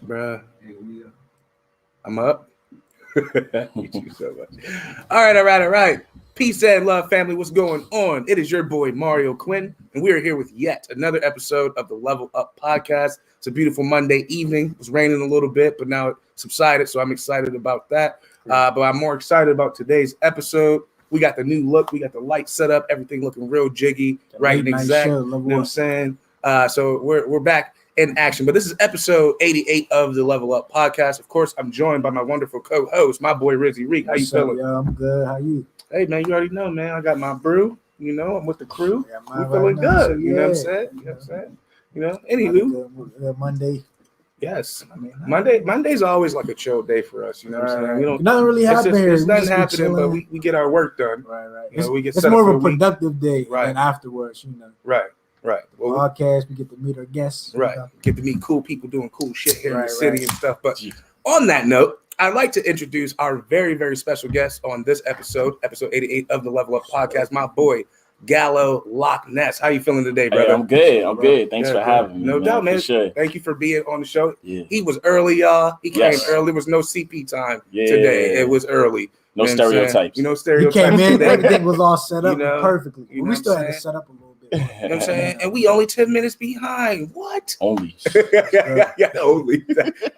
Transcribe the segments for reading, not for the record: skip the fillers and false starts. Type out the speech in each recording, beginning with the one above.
Bruh. I'm up. Thank you so much. All right. Peace and love, family. What's going on? It is your boy, Mario Quinn, and we are here with yet another episode of the Level Up Podcast. It's a beautiful Monday evening. It was raining a little bit, but now it subsided, so I'm excited about that. But I'm more excited about today's episode. We got the new look. We got the light set up. Everything looking real jiggy, right and exact. You know what I'm saying? So we're back in action. But this is episode 88 of the Level Up Podcast. Of course, I'm joined by my wonderful co-host, my boy Rizzy Reek. How you feeling? Yo, I'm good. How you? Hey, man, you already know, man. I got my brew. You know, I'm with the crew. We're feeling good. You know what I'm saying? You know what I'm saying? You know, anywho. Monday. Yes. I mean, Monday's always like a chill day for us. You know what I'm saying? We don't, nothing really happening here. It's nothing happening, but we get our work done. Right. You know, we get it's more of a productive day than afterwards, you know. Right. Well, podcast, we get to meet our guests. Right. Get to meet cool people doing cool shit here in the city and stuff. But on that note, I'd like to introduce our very, very special guest on this episode 88 of the Level Up Podcast, my boy, Gallo Locknez. How you feeling today, brother? Hey, I'm good. Thanks for having me. No doubt, man. Sure. Thank you for being on the show. Yeah. He was early, y'all. He came early. There was no CP time today. It was early. No stereotypes. No stereotypes. He came in, everything was all set up perfectly. We still had to set up a little bit. You know what I'm saying? And we only 10 minutes behind. What? Only. Only.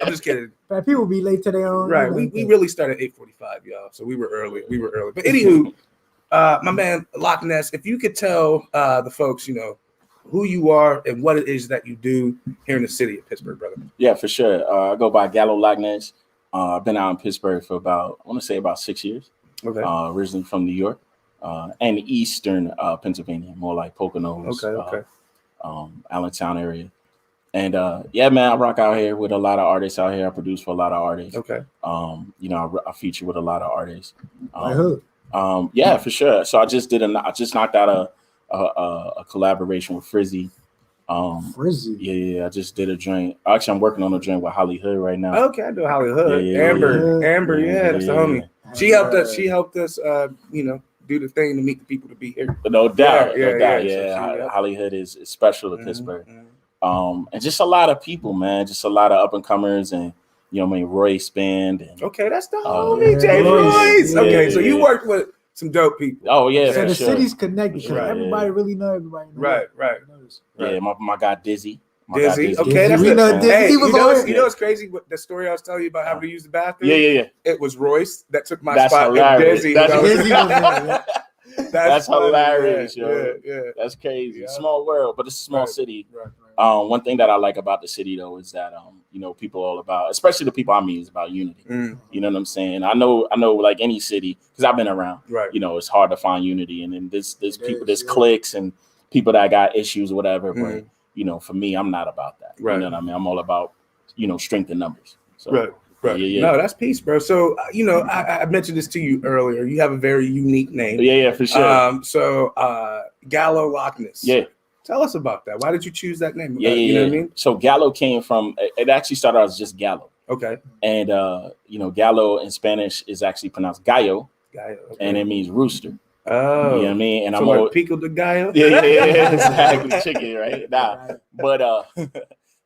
I'm just kidding. Man, people be late today on. Right. We really started at 8:45, y'all. So we were early. But anywho, my man Locknez, if you could tell the folks, you know, who you are and what it is that you do here in the city of Pittsburgh, brother. Yeah, for sure. I go by Gallo Locknez. I've been out in Pittsburgh for about 6 years. Okay. Originally from New York. And eastern Pennsylvania, more like Poconos, Allentown area. And man, I rock out here with a lot of artists out here. I produce for a lot of artists. Okay. You know, I feature with a lot of artists. Yeah, for sure. So I just knocked out a collaboration with Frizzy. Frizzy. Yeah, I just did a joint. Actually, I'm working on a joint with Holly Hood right now. Okay, I know Holly Hood. Amber, that's the homie. She helped us. You know, do the thing to meet the people to be here. No doubt. So Holly Hood is special to Pittsburgh. And just a lot of people, man. Just a lot of up and comers, and you know, Royce band. And, okay, that's the homie, Jay Royce. Okay, so you worked with some dope people. Oh yeah, so the city's connected. Everybody really know everybody. Right. Yeah, my guy Dizzy. Okay, that's we know Dizzy. Hey, you know what's crazy? The story I was telling you about having to use the bathroom. Yeah. It was Royce that took my That's spot. Hilarious. Dizzy. That's hilarious, yo. Yeah. That's crazy. Yeah. Small world, but it's a small city. Right. One thing that I like about the city, though, is that you know, people all about, especially the people I meet, is about unity. You know what I'm saying? I know, like any city, because I've been around. Right. You know, it's hard to find unity, and then there's people, there's cliques and people that got issues or whatever. But you know, for me, I'm not about that. Right. You know what I mean? I'm all about, you know, strength in numbers. So, right. Yeah. No, that's peace, bro. So, you know, I mentioned this to you earlier. You have a very unique name. Yeah, for sure. So, Gallo Locknez. Yeah. Tell us about that. Why did you choose that name? Yeah. You know what I mean? So Gallo came from, it actually started out as just Gallo. Okay. And, you know, Gallo in Spanish is actually pronounced gallo. Okay. And it means rooster. Oh. You know what I mean? And so I'm like pico de gallo? Yeah, exactly. Chicken, right? Nah.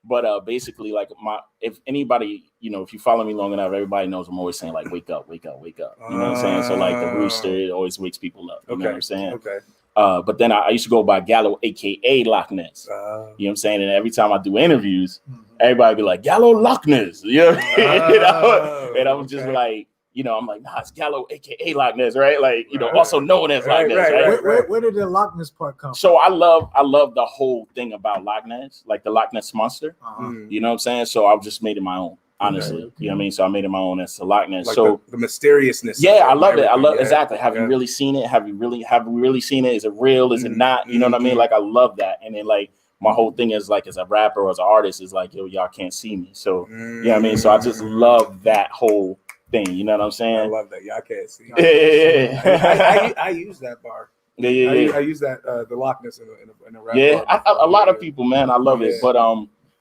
But basically, like, if anybody, you know, if you follow me long enough, everybody knows I'm always saying, like, wake up. You know what I'm saying? So, like, the rooster, it always wakes people up. You know what I'm saying? Okay. But then I used to go by Gallo, a.k.a. Locknez. You know what I'm saying? And every time I do interviews, everybody be like, Gallo Locknez. You know? And I'm just like, you know, I'm like, nah, it's Gallo, a.k.a. Locknez, right? Like, you know, also known as Locknez, right? Where did the Locknez part come from? So I love the whole thing about Locknez, like the Loch Ness Monster. You know what I'm saying? So I've just made it my own, honestly. Okay. You know what I mean? So I made it my own as the Loch Ness. Like so the mysteriousness. Yeah, I love it. Exactly. Have you really seen it? Have we really seen it? Is it real? Is it not? You know what I mean? Like, I love that. And then, like, my whole thing is, like, as a rapper or as an artist, is like, yo, y'all can't see me. So you know what I mean? So I just love that whole thing, you know what I'm saying? I love that. Y'all can't see. Yeah. I use that bar. Yeah. I use that the Lockness in a rap. Yeah, a lot of people, man, I love it. But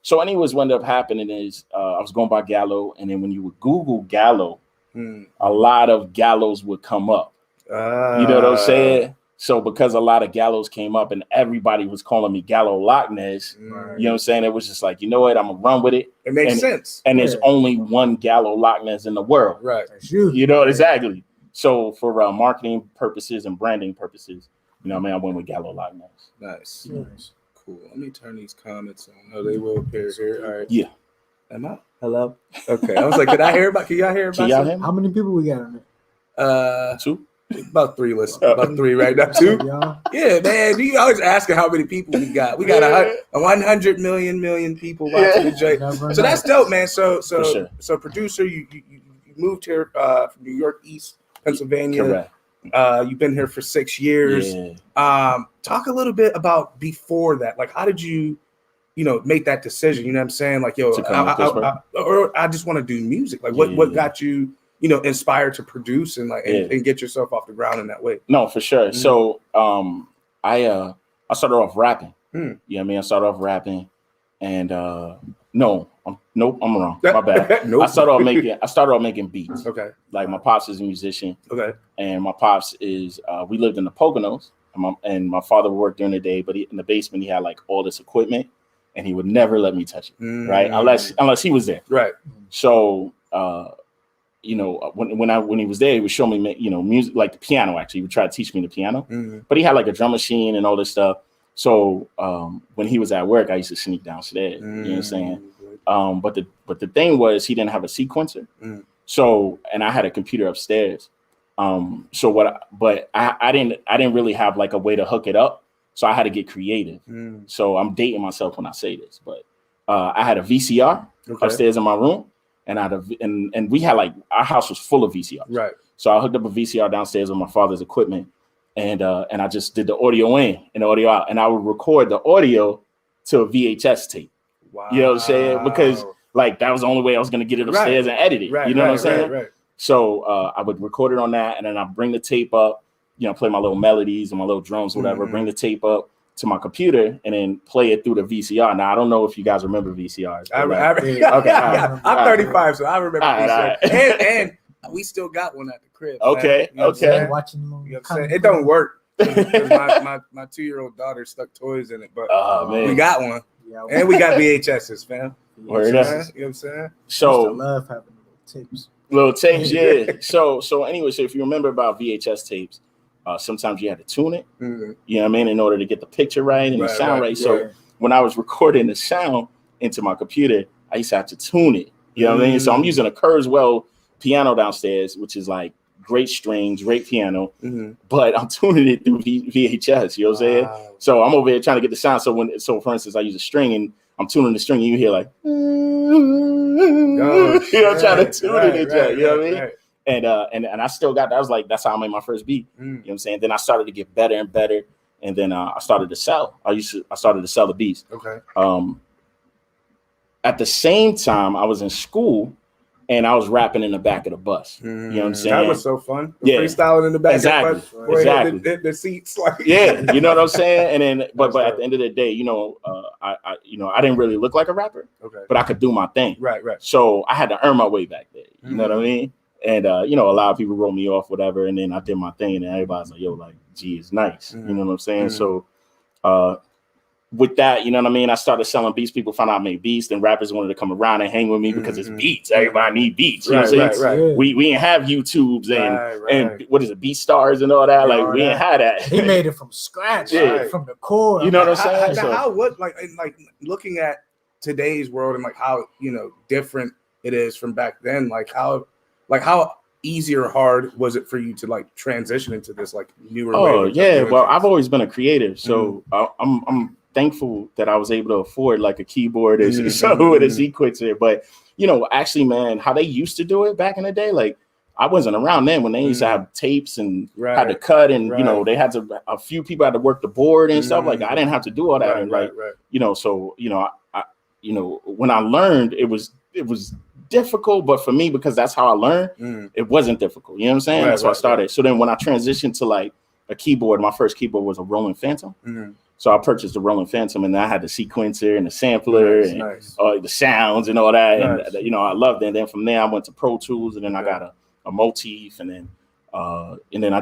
so anyways, what ended up happening is I was going by Gallo, and then when you would Google Gallo, a lot of Gallos would come up. You know what I'm saying? So because a lot of Gallos came up and everybody was calling me Gallo Locknez, you know what I'm saying? It was just like, you know what? I'm gonna run with it. It makes sense. And there's only one Gallo Locknez in the world. Right. You know, exactly. So for marketing purposes and branding purposes, you know what I mean? I went with Gallo Locknez. Nice. Cool. Let me turn these comments on. Oh, they will appear here. All right. Yeah. Am I? Hello? Okay. I was like, can y'all hear about him? How many people we got on there? 2. About 3 listeners. About 3 right now. 2? Yeah, man. You always asking how many people we got. We got 100 million people watching the joint. So that's dope, man. So producer, you moved here from New York, East Pennsylvania. Correct. You've been here for 6 years. Yeah. Talk a little bit about before that. Like, how did you make that decision? You know what I'm saying? Like, I just want to do music. Like, what got you, inspired to produce and and get yourself off the ground in that way? No, for sure. Mm-hmm. So, I started off rapping. You know what I mean? I started off rapping, and I'm wrong. My bad. Nope. I started off making beats. Okay. Like my pops is a musician. Okay. And my pops is we lived in the Poconos, and my father worked during the day, but in the basement he had like all this equipment, and he would never let me touch it. Right? Unless he was there. Right. So when he was there, he would show me music, like the piano. Actually, he would try to teach me the piano. But he had like a drum machine and all this stuff. So when he was at work, I used to sneak downstairs. You know what I'm saying? But the thing was, he didn't have a sequencer. So, and I had a computer upstairs. But I didn't really have like a way to hook it up. So I had to get creative. So I'm dating myself when I say this, but I had a VCR upstairs in my room, and and we had like, our house was full of VCRs. Right. So I hooked up a VCR downstairs with my father's equipment, and I just did the audio in and the audio out, and I would record the audio to a VHS tape. Wow. You know what I'm saying? Because like that was the only way I was going to get it upstairs and edit it. Right, you know what I'm saying? Right. So I would record it on that, and then I bring the tape up, play my little melodies and my little drums, whatever, bring the tape up to my computer and then play it through the VCR. Now, I don't know if you guys remember VCRs. I'm 35, so I remember VCRs. And we still got one at the crib. Okay, okay. Watching the movie. It don't work. My 2-year-old daughter stuck toys in it, but we got one. Yeah, and we got VHSs, fam. Word up. You know what I'm saying? So I love having little tapes, yeah. So anyway, so if you remember about VHS tapes, sometimes you had to tune it, you know what I mean, in order to get the picture right and the sound right. So when I was recording the sound into my computer, I used to have to tune it, you know what I mean? So I'm using a Kurzweil piano downstairs, which is like great strings, great piano, but I'm tuning it through VHS, you know what I'm saying? So I'm over here trying to get the sound. So for instance, I use a string and I'm tuning the string and you hear like, trying to tune it, you know what I mean? And I still got that. I was like, that's how I made my first beat. You know what I'm saying? Then I started to get better and better. And then I started to sell. I started to sell the beats. Okay. At the same time, I was in school and I was rapping in the back of the bus. You know what I'm saying? That was so fun. Freestyling in the back of the bus. Exactly. The seats. Like you know what I'm saying? And then, but at the end of the day, I didn't really look like a rapper, but I could do my thing. Right. So I had to earn my way back there. You know what I mean? And, a lot of people wrote me off, whatever. And then I did my thing and everybody's like, yo, like, G is nice. You know what I'm saying? So, with that, you know what I mean? I started selling beats. People found out I made beats. Then rappers wanted to come around and hang with me because it's beats. Everybody need beats. You know what I'm saying? Right. We didn't have YouTubes and what is it, Beat Stars and all that. Like we didn't have that. He made it from scratch, from the core. You know what I'm saying? How looking at today's world and like how different it is from back then. Like how easy or hard was it for you to like transition into this like newer way? Oh yeah, well I've always been a creative, so I'm thankful that I was able to afford like a keyboard with a sequencer. But actually, man, how they used to do it back in the day, like I wasn't around then when they used to have tapes and had to cut and they had to a few people had to work the board and stuff. Like I didn't have to do all that So when I learned, it was difficult, but for me, because that's how I learned, it wasn't difficult. You know what I'm saying? That's why I started. So then when I transitioned to like a keyboard, my first keyboard was a Roland Phantom. So I purchased the Roland Phantom, and I had the sequencer and the sampler and the sounds and all that. And I loved it. And then from there, I went to Pro Tools, and then I got a motif, and then And then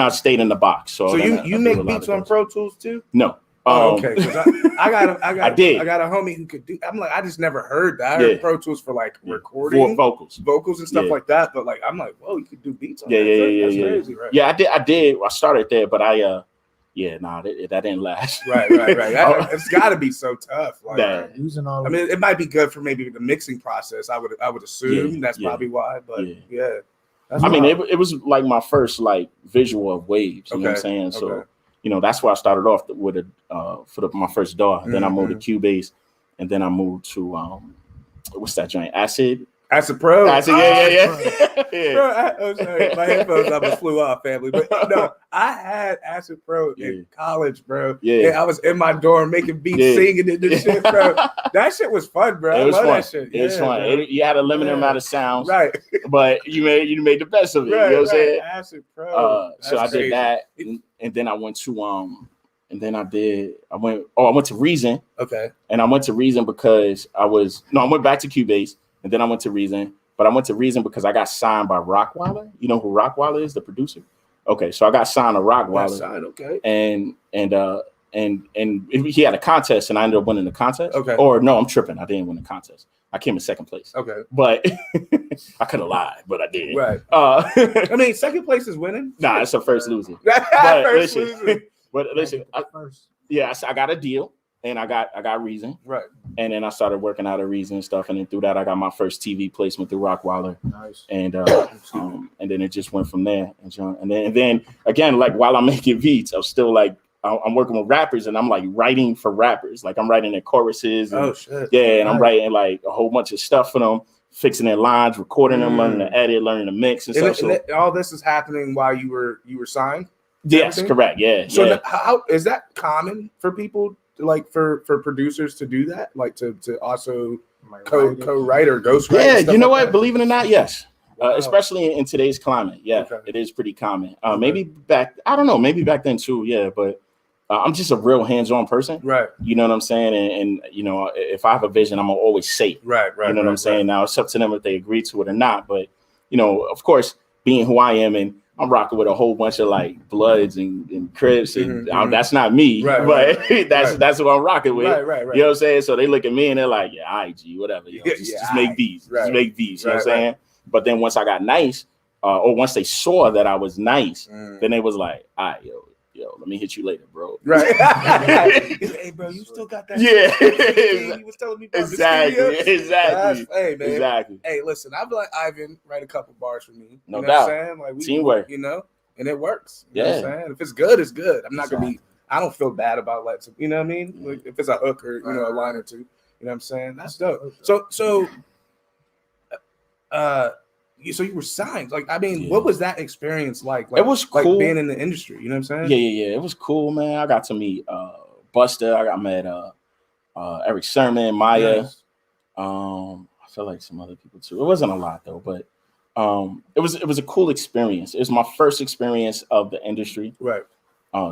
I stayed in the box. So you make beats on Pro Tools too? No. Okay, because I got I got a homie who could do. I'm like, I just never heard that. I heard Pro Tools for like recording vocals and stuff like that. But like, I'm like, whoa, you could do beats on that. That's crazy, right? Yeah, I did. I started there, but that didn't last. Right. It's got to be so tough. Like, using all. I mean, it might be good for maybe the mixing process. I would assume that's probably why. But it was like my first like visual of waves. You know what I'm saying? So. That's where I started off with my first DAW. Then I moved to Cubase, and then I moved to what's that joint? Acid Pro. Yeah. Bro, sorry, my headphones almost flew off, family. But no, I had Acid Pro in college, bro. Yeah, I was in my dorm making beats, singing it and shit, bro. That shit was fun, bro. I love that shit. It was fun. You had a limited amount of sounds, right? But you made the best of it. Right, you know what I'm saying? Acid Pro. So I did that, and then I went to I went to Reason. Okay. And I went to Reason because I went back to Cubase, and then I went to Reason. But I went to Reason because I got signed by Rockwilder. You know who Rockwilder is, the producer? Okay, so I got signed to Rockwilder. Okay. And he had a contest, and I ended up winning the contest. Okay. Or no, I'm tripping. I didn't win the contest. I came in second place. Okay. But I could have lied, but I did. Right. I mean, second place is winning. Nah, it's a first loser. But listen, I got a deal, and I got Reason. Right. And then I started working out of Reason and stuff, and then through that I got my first TV placement through Rockwilder. Nice. And then it just went from there. And then again, like while I'm making beats, I'm still like I'm working with rappers, and I'm like writing for rappers. Like I'm writing their choruses. And, and I'm writing like a whole bunch of stuff for them, fixing their lines, recording them, learning to edit, learning to mix and stuff. And all this is happening while you were signed? Yes, correct. Yeah. So how is that common for people, like for producers to do that, like to also co-write or ghostwrite? Yeah, you know what? Believe it or not, yes. Especially in today's climate, it is pretty common. Maybe back then too, but I'm just a real hands-on person, right? You know what I'm saying? And if I have a vision, I'm gonna always say it, right. You know what I'm saying? Now it's up to them if they agree to it or not. But of course, being who I am, and I'm rocking with a whole bunch of like Bloods and Crips, and that's not me, but that's what I'm rocking with. Right. You know what I'm saying? So they look at me and they're like, yeah, IG, whatever. Just make beats. Just make beats. You know what I'm saying? But then once I got nice, or once they saw that I was nice, then they was like, all right, yo, let me hit you later, bro. Right. Hey, bro, you still got that? Yeah. You was telling me about Exactly. Hey, man. Exactly. Hey, listen, I'd be like, Ivan, write a couple bars for me. No doubt. What I'm saying? Like, teamwork. And it works. You know what I'm saying? If it's good, it's good. I'm not going to I don't feel bad about letting, you know what I mean? Like, if it's a hook or, a line or two, you know what I'm saying? That's dope. So you were signed. Like, I mean, what was that experience like? It was cool. Like being in the industry, you know what I'm saying? Yeah. It was cool, man. I got to meet Buster. I got met Eric Sermon, Maya. Nice. I feel like some other people too. It wasn't a lot though, but it was a cool experience. It was my first experience of the industry. Right.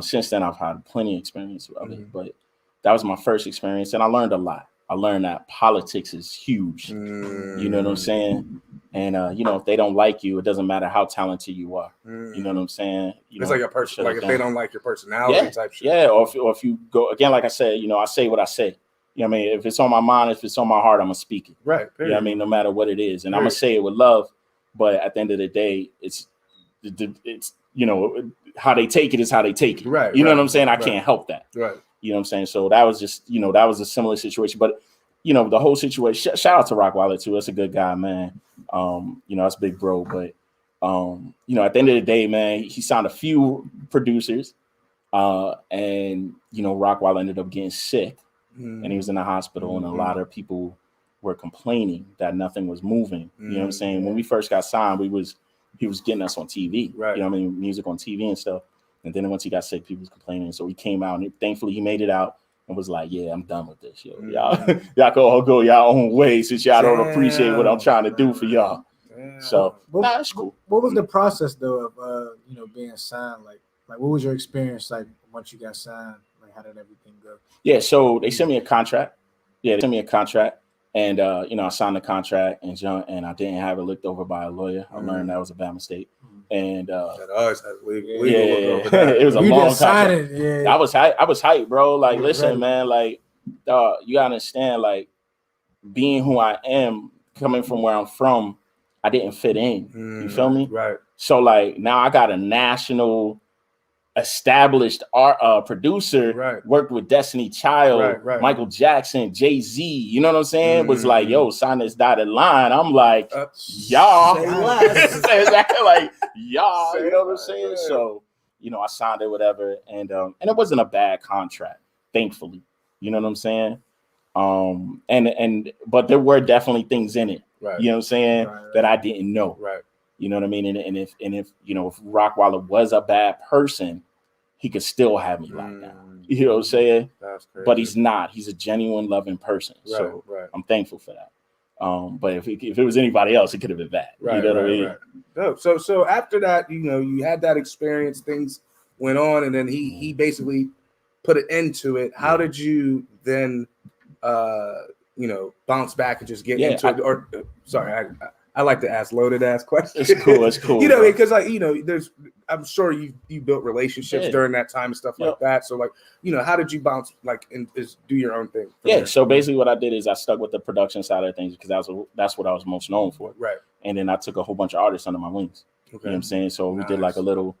Since then I've had plenty of experience of it, but that was my first experience, and I learned a lot. I learned that politics is huge. You know what I'm saying? And if they don't like you, it doesn't matter how talented you are. You know what I'm saying? It's like a person, like if they don't like your personality type shit. Yeah, or if you go again, like I said, I say what I say. You know what I mean? If it's on my mind, if it's on my heart, I'm gonna speak it. Right. You know what I mean? No matter what it is. And I'm gonna say it with love, but at the end of the day, it's how they take it is how they take it. Right. You know what I'm saying? I can't help that. Right. You know what I'm saying? So that was just, that was a similar situation. But, the whole situation, shout out to Rockwilder too. That's a good guy, man. That's big bro. But, at the end of the day, man, he signed a few producers and, Rockwilder ended up getting sick and he was in the hospital and a lot of people were complaining that nothing was moving. You know what I'm saying? When we first got signed, he was getting us on TV, right? You know what I mean? Music on TV and stuff. And then once he got sick, people was complaining. So he came out and thankfully he made it out and was like, yeah, I'm done with this, yo. Y'all can all go y'all own way since y'all don't appreciate what I'm trying to do for y'all. So that's cool. What was the process though of being signed? Like what was your experience like once you got signed? Like how did everything go? Yeah, so they sent me a contract. And I signed the contract and I didn't have it looked over by a lawyer. I learned that was a bad mistake. And it was a long contract. Yeah. I was hyped, bro. Like, listen, man, like, you gotta understand, like, being who I am, coming from where I'm from, I didn't fit in. You feel me? Right. So, like, now I got a national established art producer, worked with Destiny Child, Michael Jackson, Jay-Z, you know what I'm saying? Was like, yo, sign this dotted line. I'm like, y'all. Exactly, like, y'all, you know what I'm saying? So, you know, I signed it, whatever, and it wasn't a bad contract, thankfully. You know what I'm saying? But there were definitely things in it, you know what I'm saying, that I didn't know. You know what I mean? And if you know, if Rockwilder was a bad person, he could still have me locked down. You know what I'm saying? That's crazy. But he's not. He's a genuine, loving person. So I'm thankful for that. But if it was anybody else, it could have been bad. You know what I mean? So after that, you know, you had that experience. Things went on, and then he basically put an end to it. How did you then, you know, bounce back and just get into it? Or sorry, I like to ask loaded ass questions. It's cool. It's cool. You know, because like, you know, I'm sure you built relationships during that time and stuff like that. So like, you know, how did you bounce like and just do your own thing? Yeah. So basically, what I did is I stuck with the production side of things because that's what I was most known for. Right. And then I took a whole bunch of artists under my wings. Okay. You know what I'm saying? So we did like a little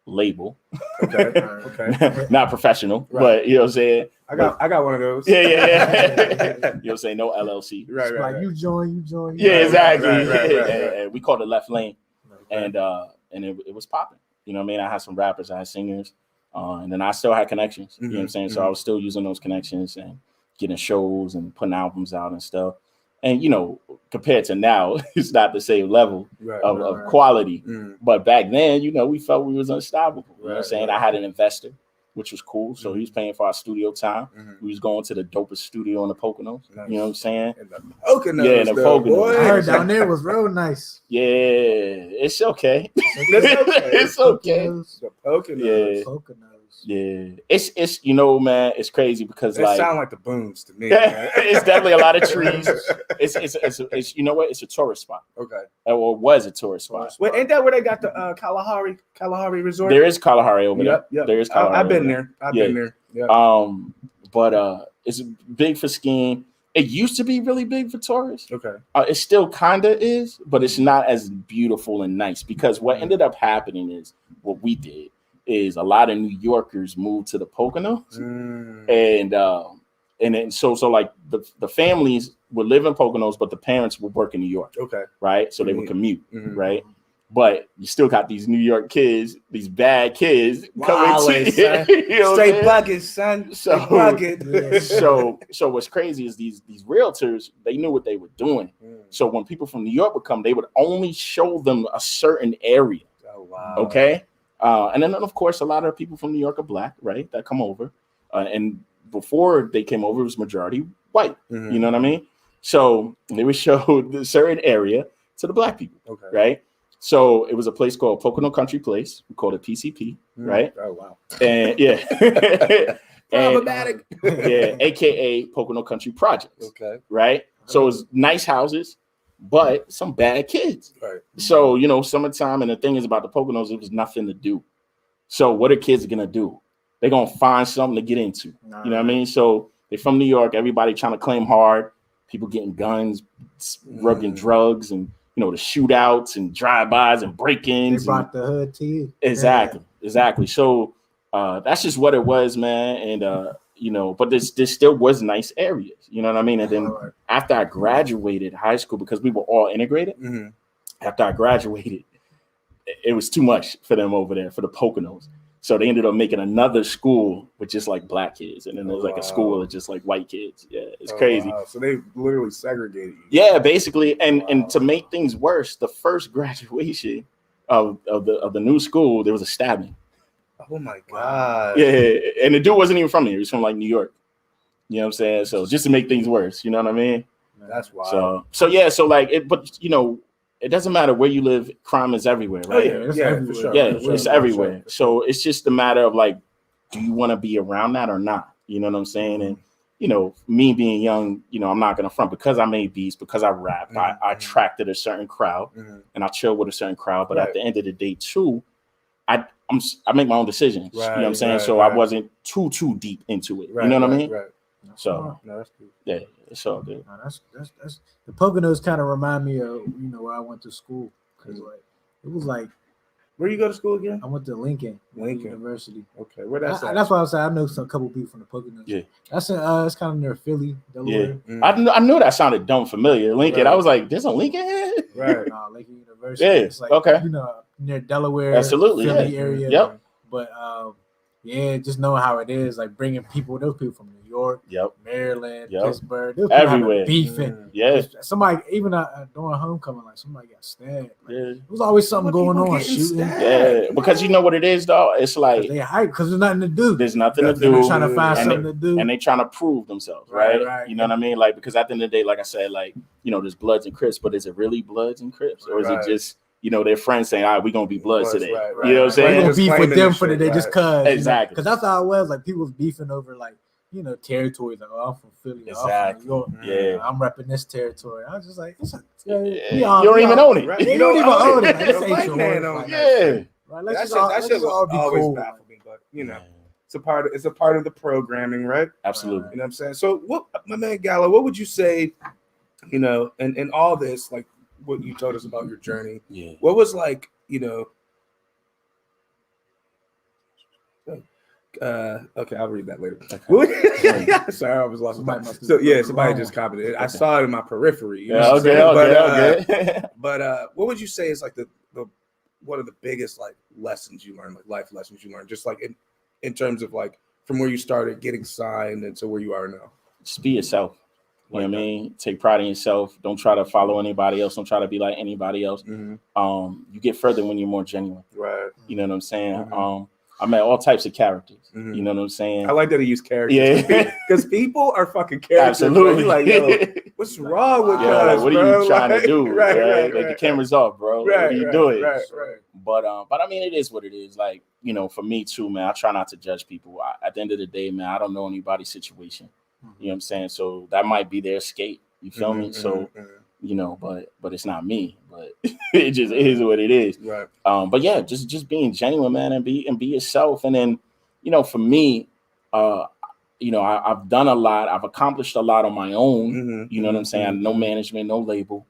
label. Okay. Not professional, but you know what I'm saying? I got one of those. Yeah. You know what I'm saying? No LLC. Right. Like you join. Yeah, exactly. And we called it Left Lane. And it was popping. You know what I mean? I had some rappers, I had singers, and then I still had connections. You know what I'm saying? So I was still using those connections and getting shows and putting albums out and stuff. And, you know, compared to now, it's not the same level of quality. But back then, you know, we felt we was unstoppable. You know what I'm saying? I had an investor, which was cool. So he was paying for our studio time. We was going to the dopest studio in the Poconos. You know what I'm saying? In the Poconos. Yeah, in the Poconos. I heard down there was real nice. Yeah, it's okay. It's okay. The Poconos. Yeah, it's you know, man, it's crazy because that like sound like the Booms to me. Man. It's definitely a lot of trees. It's you know what? It's a tourist spot. Okay. Or was a tourist spot. Wait, ain't that where they got the Kalahari Resort? There is Kalahari over there. Yep. There is Kalahari. I've been there. I've been there. Yep. But it's big for skiing. It used to be really big for tourists. Okay. It still kind of is, but it's not as beautiful and nice because what ended up happening is what we did is a lot of New Yorkers moved to the Poconos, and then so like the families would live in Poconos, but the parents would work in New York. Okay. Right. So they would commute. Right. But you still got these New York kids, these bad kids coming to you know straight buckets, son. So what's crazy is these realtors, they knew what they were doing. So when people from New York would come, they would only show them a certain area. Oh wow. Okay. And then of course a lot of people from New York are black, right? That come over. And before they came over, it was majority white. You know what I mean? So they would show the certain area to the black people. Okay. Right. So it was a place called Pocono Country Place. We called it PCP, right? Oh wow! And problematic. AKA Pocono Country Projects. Okay, right. So it was nice houses, but some bad kids. Right. So you know, summertime, and the thing is about the Poconos, it was nothing to do. So what are kids gonna do? They're gonna find something to get into. You know what I mean? So they're from New York. Everybody trying to claim hard. People getting guns, rubbing drugs, and you know, the shootouts and drive-bys and break-ins. They brought the hood to you. Exactly. So that's just what it was, man. And you know, but this still was nice areas. You know what I mean? And then after I graduated high school, because we were all integrated, after I graduated, it was too much for them over there, for the Poconos. So they ended up making another school with just like black kids. And then there was like a school with just like white kids. Yeah, it's crazy. Wow. So they literally segregated you. Yeah, basically. And to make things worse, the first graduation of the new school, there was a stabbing. Oh my God. Yeah. And the dude wasn't even from here. He was from like New York. You know what I'm saying? So just to make things worse, you know what I mean? That's wild. So yeah, so like it, but you know, it doesn't matter where you live, crime is everywhere, right? It's everywhere. For sure. Yeah, it's everywhere. So it's just a matter of like, do you want to be around that or not? You know what I'm saying? And me being young, I'm not gonna front because I made beats, because I rap, I attracted a certain crowd, and I chill with a certain crowd. But at the end of the day, too, I make my own decisions. You know what I'm saying? So I wasn't too deep into it. You know what I mean? Right. So that's good. Yeah, it's all good. No, that's the Poconos kind of remind me of where I went to school, because it was like. Where you go to school again? I went to Lincoln University. Okay, where that's at? That's why I said I know a couple people from the Poconos. Yeah, that's it's kind of near Philly, Delaware. Yeah, I knew that sounded dumb familiar. Lincoln, I was like, "There's a Lincoln here." Right, Lincoln University. Yeah, it's like, near Delaware, absolutely, Philly area. Yep. But just knowing how it is, like bringing those people from New York, Maryland, Pittsburgh, everywhere, beefing. Yeah, somebody even during homecoming, like somebody got stabbed. There was always something going on, shooting. Yeah, because you know what it is, though. It's like they hype because there's nothing to do. There's nothing to do. They're trying to find something to do, and they trying to prove themselves, right? You know what I mean? Like, because at the end of the day, like I said, like there's Bloods and Crips, but is it really Bloods and Crips, or is it just their friends saying, "All right, we're gonna be Bloods today." You know what I'm saying? We're gonna beef with them for today, just cause. Exactly. Because that's how it was. Like people was beefing over like territories. Like, I'm from Philly, I'm from New York. Yeah, I'm repping this territory. I was just like, you don't even own it. You don't even own it. This ain't your man. Yeah. Right. Let's just all be always cool. baffled me, but it's a part of the programming, right? Absolutely. You know what I'm saying? So, what, my man Gallo, what would you say? And all this, like what you told us about your journey. Yeah. What was like, okay, I'll read that later. Okay. Sorry, I was lost. Somebody just copied it. I saw it in my periphery. Okay. But what would you say is like the one of the biggest like lessons you learned, like life lessons you learned, just like in terms of like from where you started getting signed and to where you are now? Just be yourself. You know what I mean? Take pride in yourself. Don't try to follow anybody else. Don't try to be like anybody else. You get further when you're more genuine. Right. You know what I'm saying? I met all types of characters. You know what I'm saying? I like that he used characters. Yeah. Because people are fucking characters. Absolutely. Like, yo, what's wrong with us, what bro? are you trying to do? Right. Like, the camera's off, bro. What are you doing? Right. But I mean, it is what it is. Like, for me too, man, I try not to judge people. At the end of the day, man, I don't know anybody's situation. You know what I'm saying? So that might be their escape. You feel me? So, but it's not me. But it just is what it is. Right. But yeah, just being genuine, man, and be yourself. And then, for me, I've done a lot. I've accomplished a lot on my own. You know what I'm saying? No management, no label.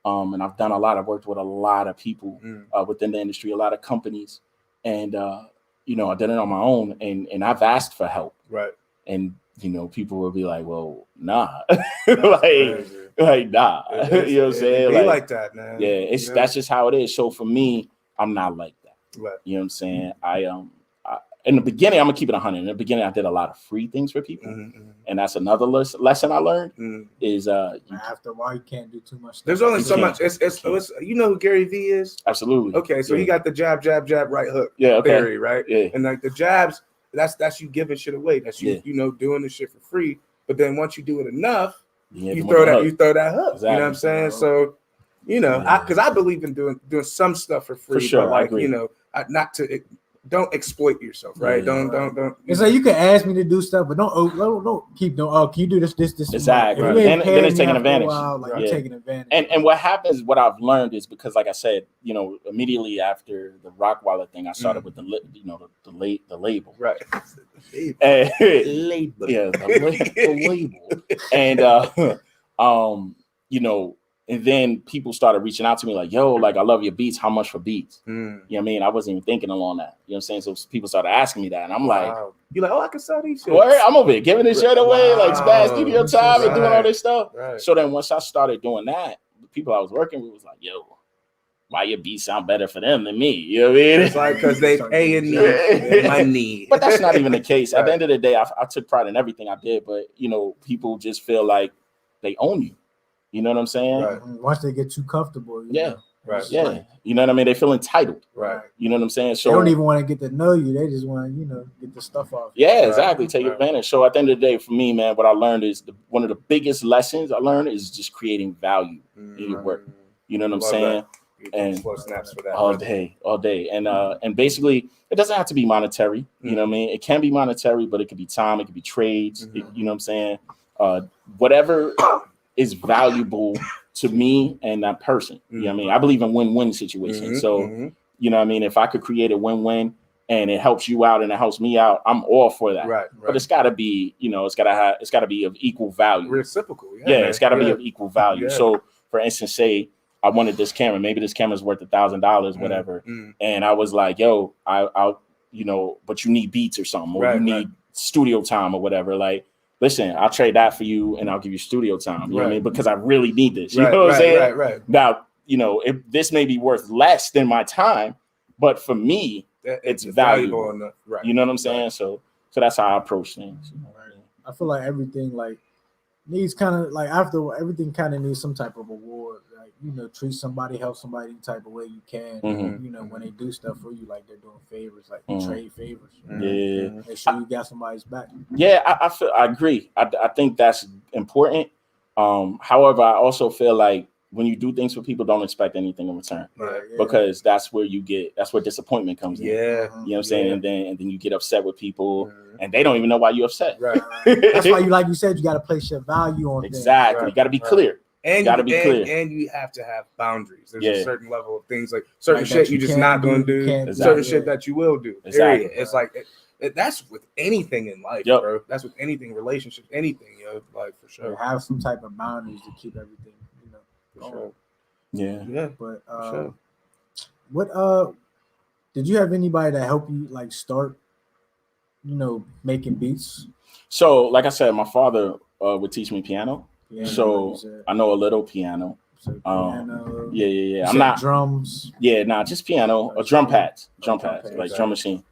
And I've done a lot. I've worked with a lot of people within the industry, a lot of companies, and I did it on my own. And I've asked for help. Right. And people will be like, well, nah. like nah. You know what I'm saying? Be like that, man. Yeah, that's just how it is. So for me, I'm not like that. Right. You know what I'm saying? I in the beginning, I'm gonna keep it 100. In the beginning, I did a lot of free things for people, and that's another lesson I learned is after a while you can't do too much. There's only so much. It's you know who Gary Vee is? Absolutely. Okay, so he got the jab, right hook theory, right? Yeah. And like the jabs, that's you giving shit away. That's you doing the shit for free. But then once you do it enough, you throw that hook. Exactly. You know what I'm saying? So because I believe in doing some stuff for free, for sure, but like not to. Don't exploit yourself, right? Don't. It's like you can ask me to do stuff, but don't keep doing. Oh, can you do this? Exactly. Right. Then it's taking advantage. You're taking advantage. And what happens? What I've learned is because, like I said, immediately after the Rock Wallet thing, I started with the label. Right. Label. Yeah, the label. And and then people started reaching out to me like, yo, like, I love your beats. How much for beats? You know what I mean? I wasn't even thinking along that. You know what I'm saying? So people started asking me that. And I'm like, you're like, oh, I can sell these shit. I'm over here giving this shit away, like spaz studio time and doing all this stuff. Right. So then once I started doing that, the people I was working with was like, yo, why your beats sound better for them than me? You know what I mean? It's like because they paying me money. But that's not even the case. At the end of the day, I took pride in everything I did. But, people just feel like they own you. You know what I'm saying? Right. Once they get too comfortable, right. Yeah. You know what I mean? They feel entitled. Right. You know what I'm saying? So they don't even want to get to know you. They just want to, get the stuff off. Yeah, exactly. Take advantage. So at the end of the day, for me, man, what I learned is one of the biggest lessons I learned is just creating value in your work. You know what I'm saying? and slow snaps for that all day. And basically, it doesn't have to be monetary. You know what I mean? It can be monetary, but it could be time. It could be trades. You know what I'm saying? Whatever is valuable to me and that person. You know what I mean? I believe in win-win situations. So, you know what I mean? If I could create a win-win and it helps you out and it helps me out, I'm all for that. Right. But it's gotta be, it's gotta be of equal value. Reciprocal. Yeah, it's gotta be of equal value. So for instance, say I wanted this camera, maybe this camera's worth $1,000, whatever. And I was like, yo, I'll but you need beats or something, or you need studio time or whatever. Like, listen, I'll trade that for you and I'll give you studio time. You know what I mean? Because I really need this. You know what I'm saying? Right. Now, if this may be worth less than my time, but for me, it's valuable enough. Right. You know what I'm saying? So that's how I approach things. I feel like everything needs kind of after everything kind of needs some type of award. Like, treat somebody, help somebody any type of way you can. When they do stuff for you, like they're doing favors, like trade favors. Yeah. Make sure you got somebody's back. Yeah, I agree. I think that's important. However, I also feel like when you do things for people, don't expect anything in return, because that's where disappointment comes in. Yeah, you know what I'm saying, and then you get upset with people, and they don't even know why you're upset. Right. That's why like you said, you got to place your value on exactly. things. You got to be clear. And got to be clear. And you have to have boundaries. There's a certain level of things, like certain shit you're just not going to do, certain shit that you will do. Exactly. It's like that's with anything in life, bro. That's with anything, relationships, anything, like for sure. Have some type of boundaries to keep everything. For sure. Yeah. But sure. What did you have anybody that helped you start making beats? So like I said, my father would teach me piano. So I know a little piano. Piano. Yeah. I'm not drums. Yeah, just piano or drum pads, like drum machine.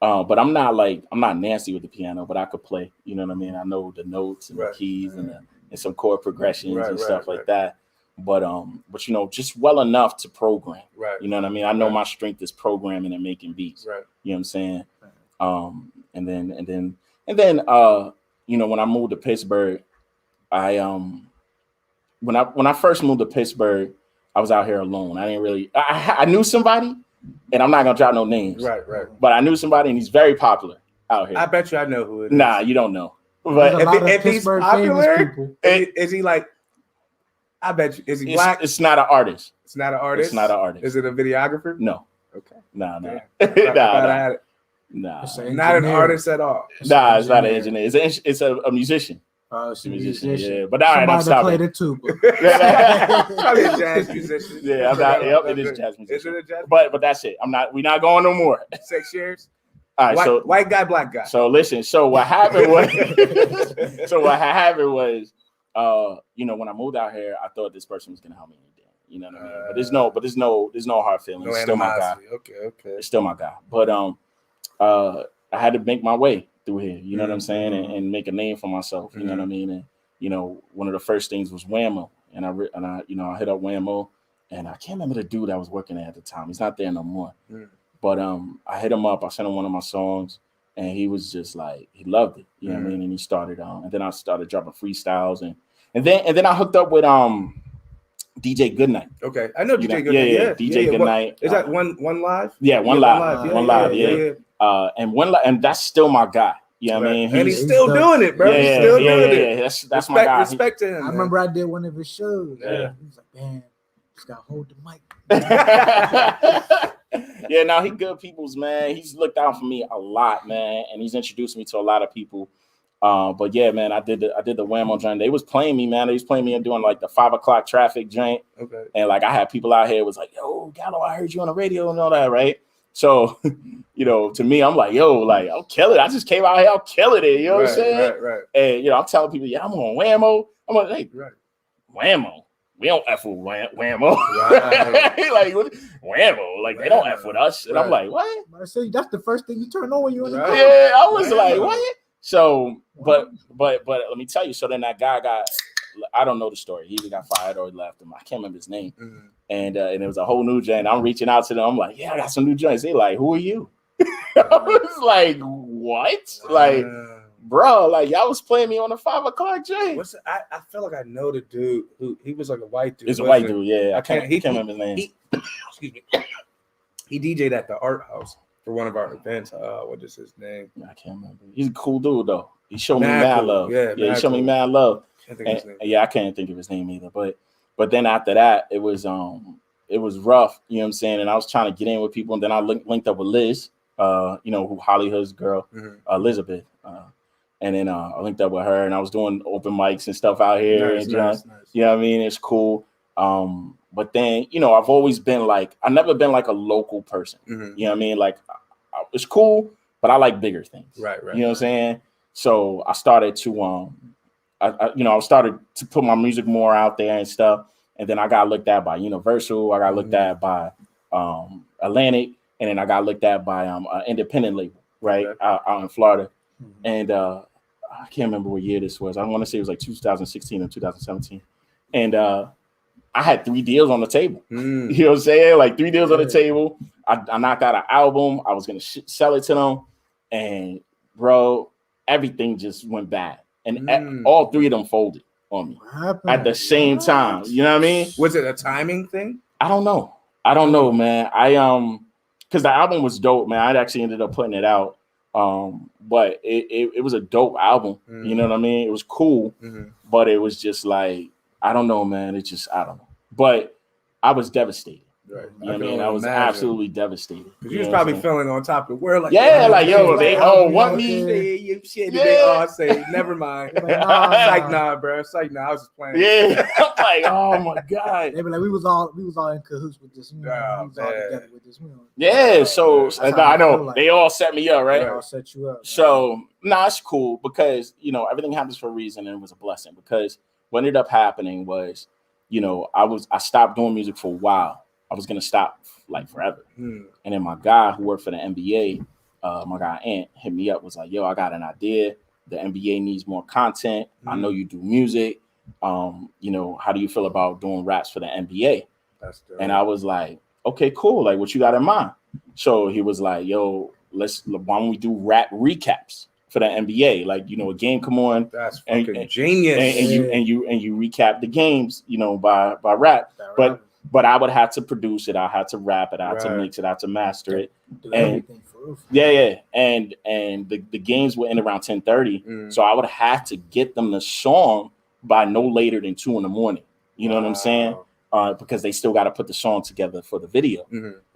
But I'm not nasty with the piano, but I could play. You know what I mean? I know the notes and the keys and some chord progressions and stuff like that. But just well enough to program. Right. You know what I mean? I know my strength is programming and making beats. Right. You know what I'm saying? And then when I moved to Pittsburgh, when I first moved to Pittsburgh, I was out here alone. I didn't really I knew somebody, and I'm not gonna drop no names. Right. But I knew somebody, and he's very popular out here. I bet you I know who it is. Nah, you don't know. But if he's popular, is he like? I bet you. Is he black? It's not an artist. It's not an artist? It's not an artist. Is it a videographer? No. Okay. Nah. Nah. Nah. Not an artist at all. Nah, it's not an engineer. It's a musician. It's a musician. Yeah. But all right, I'm stopping. Played it too. Probably a jazz musician. Yeah, I'm not. Yep, it is jazz musician. Is it a jazz? But that's it. We're not going no more. 6 years. All right. White guy, black guy. So listen. So what happened was. When I moved out here, I thought this person was gonna help me anything. You know what I mean? But there's no hard feelings. No it's still my guy. Okay. It's still my guy. But I had to make my way through here. You know what I'm saying? And make a name for myself. You know what I mean? And one of the first things was Whammo, and I hit up Whammo, and I can't remember the dude that was working there at the time. He's not there no more. But I hit him up. I sent him one of my songs, and he was just like, he loved it. You know what I mean? And he started and then I started dropping freestyles, and then I hooked up with DJ Goodnight. Okay, I know DJ Goodnight. Yeah, DJ Goodnight. Is that one live? Yeah, one live. Yeah. And that's still my guy. You know what I mean? And he's still doing it, bro. He's still doing it. That's my guy. Respect to him. I remember I did one of his shows. Yeah. He was like, man, just gotta hold the mic. Yeah, no, he good people's, man. He's looked out for me a lot, man, and he's introduced me to a lot of people. But yeah, man, I did the Whammo joint. They was playing me, man. They was playing me and doing like the 5 o'clock traffic joint. Okay. And like I had people out here was like, yo, Gallo, I heard you on the radio and all that, right? So, to me, I'm like, yo, like I'll kill it. I just came out here, I'll kill it. You know what I'm saying? Right. And I'm telling people, yeah, I'm on Whammo. I'm on, hey, Whammo. We don't F with Whammo. Right. Like Whammo, like they don't F with us. And I'm like, what? I say that's the first thing you turn on when you're in the car. Yeah, I was like, what? So, but let me tell you. So then that guy I don't know the story. He either got fired or he left him. I can't remember his name. And it was a whole new joint. I'm reaching out to them. I'm like, yeah, I got some new joints. They like, who are you? I was like, what? Like, bro, like y'all was playing me on the 5 o'clock joint. I feel like I know the dude who he was like a white dude. It's a white dude, yeah. I can't remember his name. excuse me. He DJ'd at the Art House for one of our events. What is his name? I can't remember. He's a cool dude though. He showed me mad love. Yeah, he showed me mad love. I can't think of his name either. But then after that, it was rough. You know what I'm saying? And I was trying to get in with people, and then I linked up with Liz. Who Hollywood's girl, Elizabeth. And then I linked up with her, and I was doing open mics and stuff out here. Nice. You know what I mean? It's cool. But then, I've always been I've never been like a local person. Mm-hmm. You know what I mean? Like, it's cool, but I like bigger things. Right. You know what I'm saying? So I started to, I started to put my music more out there and stuff. And then I got looked at by Universal. I got looked at by Atlantic. And then I got looked at by an independent label, right, out in Florida. Mm-hmm. And I can't remember what year this was. I want to say it was like 2016 or 2017. And I had 3 deals on the table. You know what I'm saying? Like 3 deals on the table. I knocked out an album. I was going to sell it to them. And, bro, everything just went bad. And all 3 of them folded on me at the same time. You know what I mean? Was it a timing thing? I don't know, man. Because the album was dope, man. I actually ended up putting it out. But it was a dope album. You know what I mean? It was cool. But it was just like, I don't know, man. I don't know. But I was devastated. Right. You know what I mean? I was absolutely devastated. Because you was probably feeling on top of the world. Like, they all want me. They all say, never mind. Nah, bro. It's like, I was just playing. Yeah. I'm like, oh my God. They be like, we was all in cahoots with this. We was all together with this. Yeah. So I know like they all set me up, right? They all set you up. So it's cool because everything happens for a reason, and it was a blessing. Because what ended up happening was, I stopped doing music for a while. I was gonna stop like forever. And then my guy who worked for the NBA, my guy Ant, hit me up, was like, yo, I got an idea. The NBA needs more content. I know you do music. How do you feel about doing raps for the NBA? That's dope. And I was like, okay, cool. Like, what you got in mind? So he was like, yo, why don't we do rap recaps for the NBA? Like, a game come on. That's fucking genius. And you recap the games, by rap. But I would have to produce it. I had to rap it. I had to mix it. I had to master it. And And the games were in around 10:30. So I would have to get them the song by no later than 2 a.m. You know what I'm saying? Because they still got to put the song together for the video.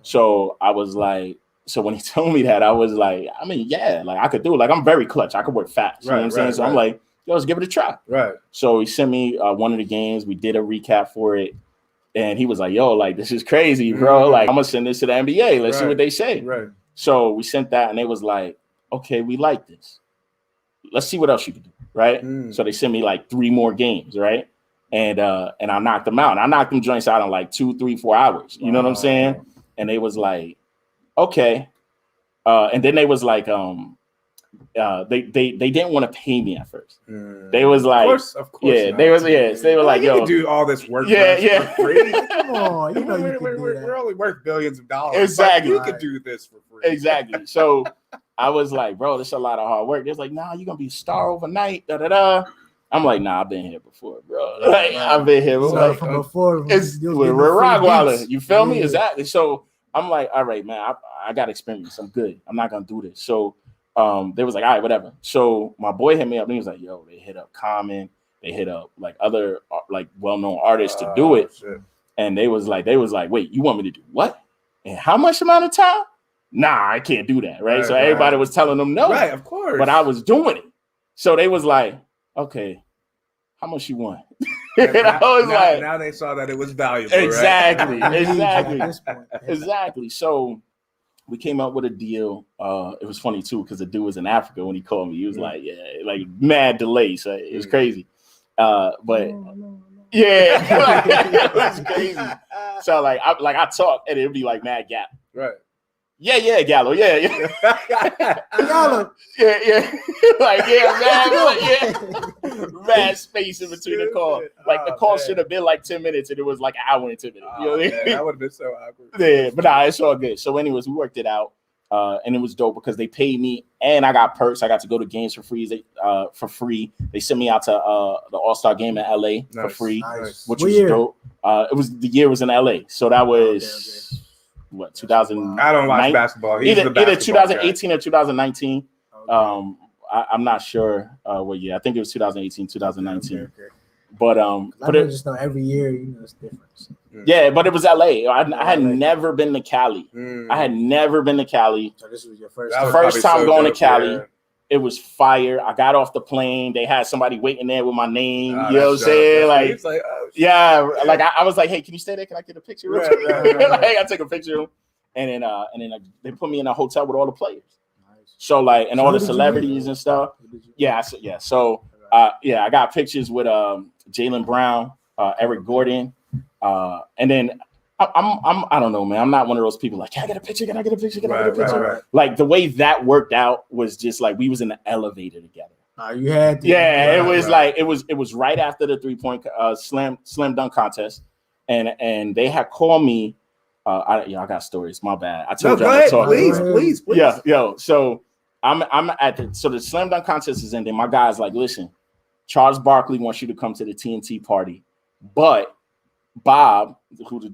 So I was like, so when he told me that, I was like, I mean, yeah, like I could do it. Like I'm very clutch. I could work fast. You know what I'm saying? So I'm like, yo, let's give it a try. Right. So he sent me one of the games. We did a recap for it. And he was like, yo, like, this is crazy, bro. Like, I'm going to send this to the NBA. Let's see what they say. Right. So we sent that, and they was like, okay, we like this. Let's see what else you can do, right? So they sent me like 3 more games, right? And I knocked them out. And I knocked them joints out in like 2, 3, 4 hours. You know what I'm saying? And they was like, okay. And then they was like, they didn't want to pay me at first. They was like, of course, yeah, not. They were like, yo, you can do all this work, for free. Come on, you know you can do that. We're only worth billions of dollars. Exactly, you could do this for free. Exactly. So I was like, bro, this is a lot of hard work. They're like, nah, you're gonna be a star overnight. Da da da. I'm like, nah, I've been here before, bro. Like, I've been here so from before. It's we're Rockwaller. You feel me? Exactly. So I'm like, all right, man, I got experience. I'm good. I'm not gonna do this. So they was like, all right, whatever. So my boy hit me up and he was like, yo, they hit up Common, they hit up like other like well-known artists to do it. Shit. And they was like, wait, you want me to do what? And how much amount of time? Nah, I can't do that. Right. So everybody was telling them no. Right, of course. But I was doing it. So they was like, okay, how much you want? And I was like, now they saw that it was valuable. Exactly. Right? Exactly. So we came up with a deal. It was funny too, because the dude was in Africa when he called me. He was like, yeah, like mad delay. So it was crazy. But yeah, it was crazy. So like I talk and it'd be like mad gap. Right. Yeah, Gallo. Yeah. Gallo. Yeah. Like, mad space in between the call. Like the call should have been like 10 minutes and it was like an hour and 10 minutes. You know what I mean? That would have been so awkward. Yeah, but nah, it's all good. So anyways, we worked it out. And it was dope because they paid me and I got perks. I got to go to games for free. They sent me out to the All-Star game in LA for free, which was dope. The year was in LA. So that was what 2000. I don't watch basketball. Either 2018 guy. Or 2019. Okay. I'm not sure what year. I think it was 2018, 2019. Okay. But I just know every year, it's different. Yeah, but it was LA. I had never been to Cali. I had never been to Cali. So this was your first time going to Cali. Yeah. It was fire. I got off the plane. They had somebody waiting there with my name. You know what I'm saying? Like, oh, yeah. Like I was like, hey, can you stay there? Can I get a picture? Right. Like, I took a picture, and then they put me in a hotel with all the players. Nice. So like, and all the celebrities and stuff. Yeah. So I got pictures with Jaylen Brown, Eric Gordon, and then. I don't know, man. I'm not one of those people like, can I get a picture? Can I get a picture? Can I get a picture? Right. Like the way that worked out was just like we was in the elevator together. You had to. Yeah, it was like it was right after the 3-point slam dunk contest, and they had called me. I got stories. My bad. I told you. Go ahead, please. Yeah, yo. So I'm at the slam dunk contest is ending. My guy's like, listen, Charles Barkley wants you to come to the TNT party, but Bob, who's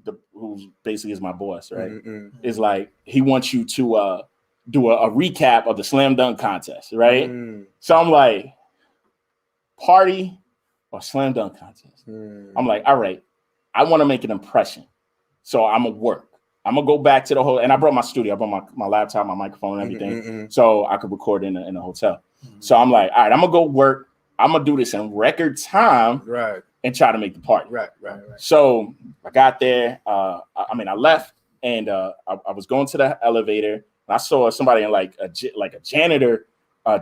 basically is my boss, right? Is like he wants you to do a recap of the slam dunk contest, right? So I'm like, party or slam dunk contest? I'm like, all right, I want to make an impression, so I'm gonna work. I'm gonna go back to the whole, and I brought my studio, I brought my laptop, my microphone, and everything, so I could record in a hotel. So I'm like, all right, I'm gonna go work. I'm gonna do this in record time, right? And try to make the party. Right. So I got there. I left, and I was going to the elevator, and I saw somebody in like a janitor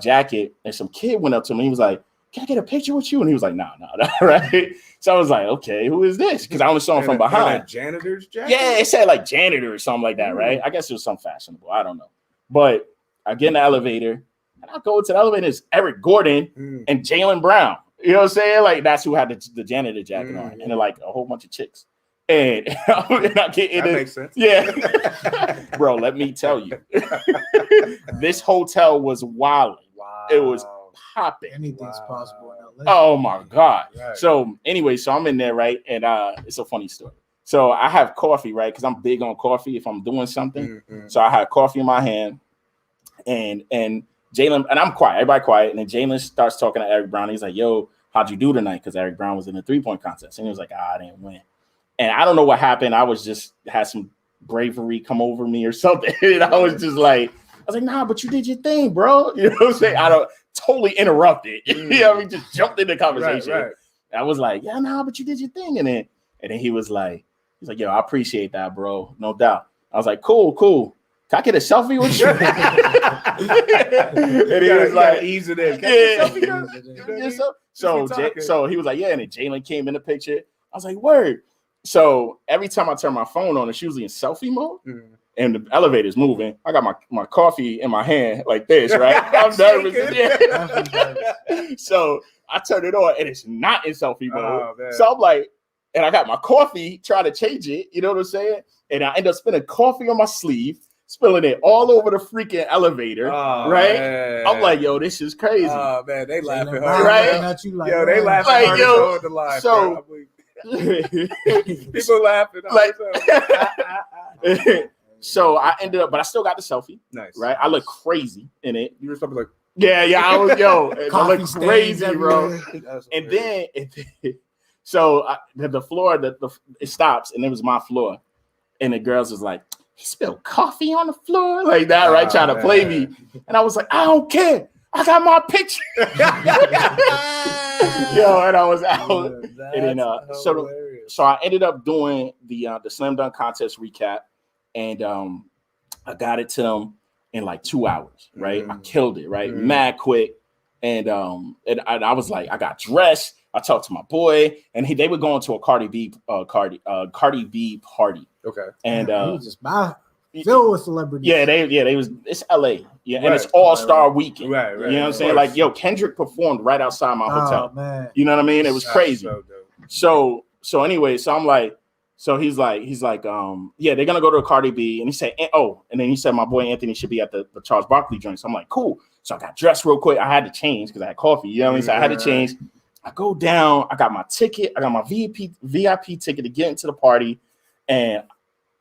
jacket, and some kid went up to me. He was like, "Can I get a picture with you?" And he was like, "No, right." So I was like, "Okay, who is this?" Because I only saw him from behind. A janitor's jacket? Yeah, it said like janitor or something like that, right? I guess it was something fashionable. I don't know. But I get in the elevator, and I go to the elevator. It's Eric Gordon and Jaylen Brown. You know what I'm saying? Like that's who had the janitor jacket on, and then like a whole bunch of chicks. And I get in that makes sense. Yeah, bro. Let me tell you, this hotel was wild. Wow, it was popping. Anything's possible in LA. Oh my god. Right. So anyway, so I'm in there, right, and it's a funny story. So I have coffee, right, because I'm big on coffee if I'm doing something. So I had coffee in my hand, and Jaylen, and I'm quiet, everybody quiet. And then Jaylen starts talking to Eric Brown. He's like, yo, how'd you do tonight? Because Eric Brown was in the 3-point contest. And he was like, I didn't win. And I don't know what happened. I was just had some bravery come over me or something. And I was like, nah, but you did your thing, bro. You know what I'm saying? I don't totally interrupted. You know what I mean? Just jumped in the conversation. Right. I was like, yeah, nah, but you did your thing. And then he was like, yo, I appreciate that, bro. No doubt. I was like, cool. Can I get a selfie with you? And he was like, ease it in. So he was like, yeah. And then Jaylen came in the picture. I was like, word. So every time I turn my phone on, it's usually in selfie mode. And the elevator's moving. I got my coffee in my hand like this, right? I'm nervous. Yeah. So I turn it on and it's not in selfie mode. So I'm like, and I got my coffee, trying to change it. You know what I'm saying? And I end up spilling coffee on my sleeve, spilling it all over the freaking elevator, right? Man. I'm like, yo, this is crazy. Oh, man, they laughing hard. Right? Like, yo, they laughing like, hard yo, the line, so, people laughing. Like, so I ended up, but I still got the selfie. Nice. Right? I look crazy in it. You were something like, yeah, I was, I look crazy, bro. And then, so the floor, it stops, and it was my floor. And the girls was like, he spilled coffee on the floor like that, right? Trying to play me. And I was like, I don't care. I got my picture. And I was out. And then so I ended up doing the slam dunk contest recap, and I got it to them in like 2 hours, right? I killed it, right? Mad quick. And I was like, I got dressed. I talked to my boy, and they were going to a Cardi B party. Okay. And he was just filled with celebrities. Yeah, they was. It's LA. Yeah, and it's All-Star Weekend. Right. You know what I'm saying? Like, yo, Kendrick performed right outside my hotel. Man. You know what I mean? It was crazy. So anyway, so I'm like, so he's like, yeah, they're gonna go to a Cardi B, and he said, and then he said my boy Anthony should be at the Charles Barkley joint. So I'm like, cool. So I got dressed real quick. I had to change because I had coffee. You know what I mean? So I had to change. I go down. I got my ticket. I got my VIP ticket to get into the party, and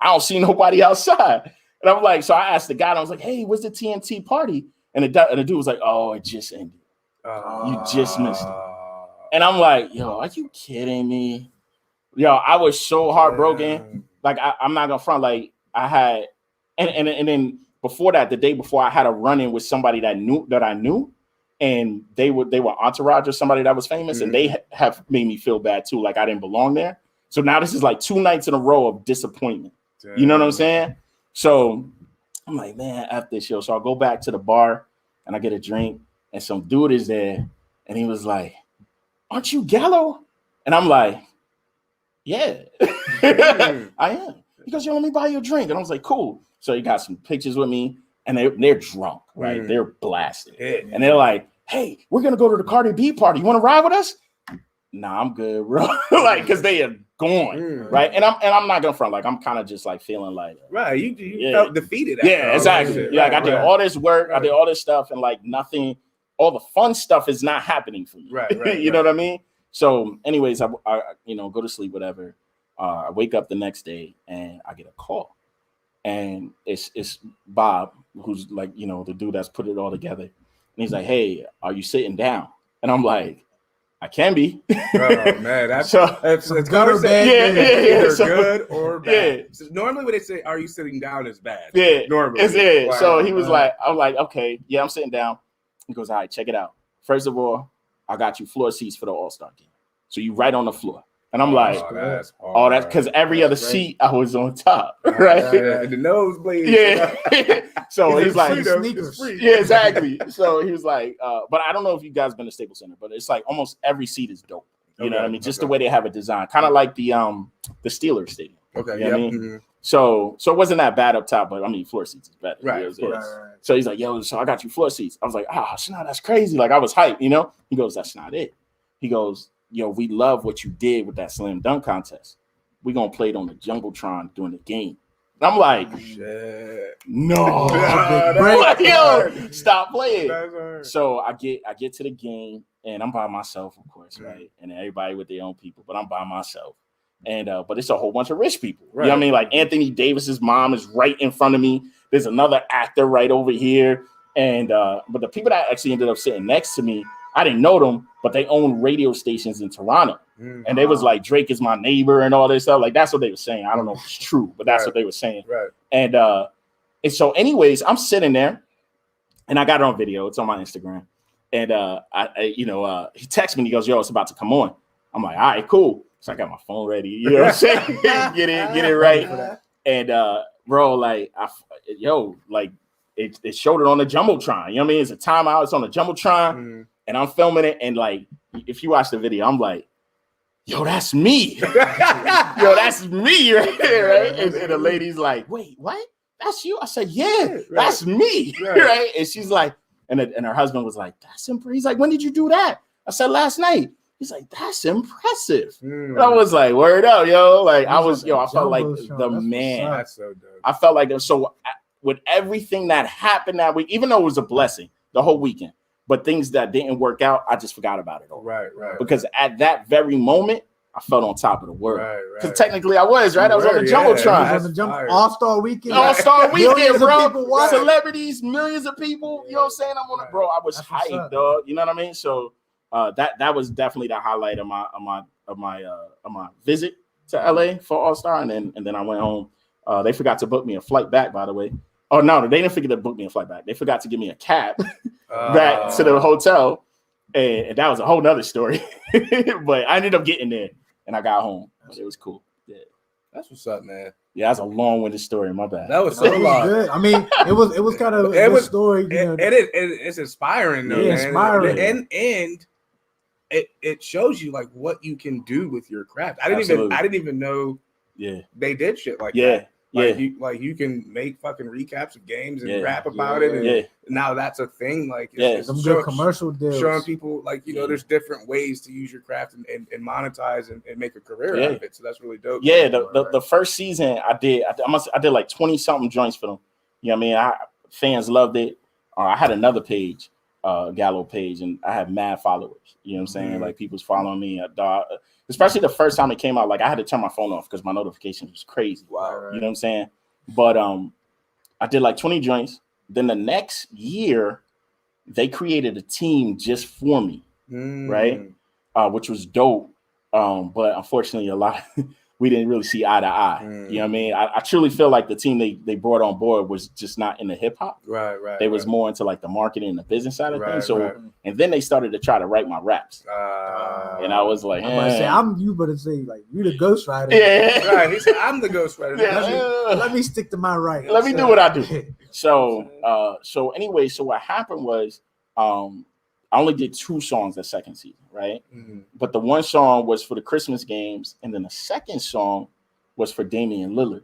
I don't see nobody outside. And I'm like, so I asked the guy, and I was like, hey, where's the TNT party? And the dude was like, oh, it just ended. You just missed it. And I'm like, yo, are you kidding me? Yo, I was so heartbroken. Like, I'm not gonna front. Like, I had, and then before that, the day before, I had a run-in with somebody that I knew, and they were entourage or somebody that was famous, and they have made me feel bad too, like I didn't belong there. So now this is like 2 nights in a row of disappointment. Damn. You know what I'm saying? So I'm like, man, F this show. So I go back to the bar and I get a drink, and some dude is there, and he was like, aren't you Gallo? And I'm like, yeah, I am. He goes, yo, let me buy you a drink. And I was like, cool. So he got some pictures with me, and they're drunk, right? They're blasted. And they're like, hey, we're going to go to the Cardi B party. You want to ride with us? Nah, I'm good, bro. Like, because they are gone, right? And I'm not going to front. Like, I'm kind of just like feeling like. Right, you felt defeated. Yeah, exactly. Yeah, like I did all this work. I did all this stuff, and like nothing, all the fun stuff is not happening for me. Right. You know what I mean? So anyways, I go to sleep, whatever. I wake up the next day and I get a call, and it's Bob, who's like, the dude that's put it all together. And he's like, hey, are you sitting down? And I'm like, I can be. Oh man, that's good or bad. Either good or bad. Yeah. So normally when they say, are you sitting down, is bad. Yeah. Normally. It's wow. So he was like, I'm like, okay, yeah, I'm sitting down. He goes, all right, check it out. First of all, I got you floor seats for the All-Star game. So you right on the floor. And I'm like, that's because every other seat I was on top, right? And the nosebleed. Yeah. So he's like, yeah, exactly. So he was like, but I don't know if you guys been to Staples Center, but it's like almost every seat is dope. You know what I mean? Just the way they have it designed, kind of like the Steelers stadium. Okay. You know what I mean? So it wasn't that bad up top, but I mean, floor seats is better. Right. So he's like, yo, so I got you floor seats. I was like, that's crazy. Like I was hyped, He goes, that's not it. He goes, yo, we love what you did with that slam dunk contest. We're going to play it on the Jumbotron during the game. And I'm like, no. Like, yo, stop playing. So I get to the game, and I'm by myself, of course, right? And everybody with their own people, but I'm by myself. And but it's a whole bunch of rich people. Right. You know what I mean? Like Anthony Davis's mom is right in front of me. There's another actor right over here. And but the people that actually ended up sitting next to me, I didn't know them, but they own radio stations in Toronto. And they was like, Drake is my neighbor and all this stuff. Like, that's what they were saying. I don't know if it's true, but that's what they were saying. Right. And so anyways, I'm sitting there, and I got it on video. It's on my Instagram. And he texts me and he goes, yo, it's about to come on. I'm like, all right, cool. So I got my phone ready. You know what I'm saying? Get it right. And bro, like, it showed it on the Jumbotron. You know what I mean? It's a timeout. It's on the Jumbotron. And I'm filming it, and like, if you watch the video, I'm like, yo, that's me. Yo, that's me right there, right? And the lady's like, wait, what? That's you? I said, yeah, that's me, right? And she's like, and her husband was like, that's impressive. He's like, when did you do that? I said, last night. He's like, that's impressive. And I was like, word up, yo. Like, I felt like the man. That's so dope. I felt like, so with everything that happened that week, even though it was a blessing the whole weekend, but things that didn't work out, I just forgot about it all. Right. Because at that very moment, I felt on top of the world. Because technically I was, right? I was on the Jumbotron. All-Star weekend. All-Star weekend, bro. Celebrities, millions of people. You know what I'm saying? I'm on it, bro. I was hyped, dog. You know what I mean? So that was definitely the highlight of my visit to LA for All-Star. And then I went home. They forgot to book me a flight back, by the way. Oh, no, they didn't forget to book me a flight back. They forgot to give me a cab back to the hotel. And that was a whole nother story. But I ended up getting there, and I got home. But it was cool. Yeah. That's what's up, man. Yeah, that's a long-winded story. My bad. That was so long. Good. I mean, it was kind of a story. It's inspiring, though, man. Inspiring. And it shows you, like, what you can do with your craft. I didn't even know they did shit like that. You can make fucking recaps of games and rap about it. And now that's a thing. Like, some good commercial deals. Showing people, like, there's different ways to use your craft and monetize and make a career out of it. So that's really dope. Yeah, the first season I did like 20 something joints for them. You know what I mean? Fans loved it. I had another page Gallo page, and I have mad followers. You know what I'm saying? Like people's following me. Especially the first time it came out, like I had to turn my phone off because my notifications was crazy. Wow. You know what I'm saying? But I did like 20 joints. Then the next year, they created a team just for me, right? Which was dope. But unfortunately, we didn't really see eye to eye. You know what I mean? I truly feel like the team they brought on board was just not into hip hop. Right. They was more into like the marketing and the business side of things. So, and then they started to try to write my raps. And I was like, you better say like you the ghostwriter. Yeah. Right. He said, I'm the ghostwriter. Let me stick to my writing. Let me do what I do. So anyway, so what happened was, I only did 2 songs that second season, right? But the one song was for the Christmas games, and then the second song was for Damian Lillard.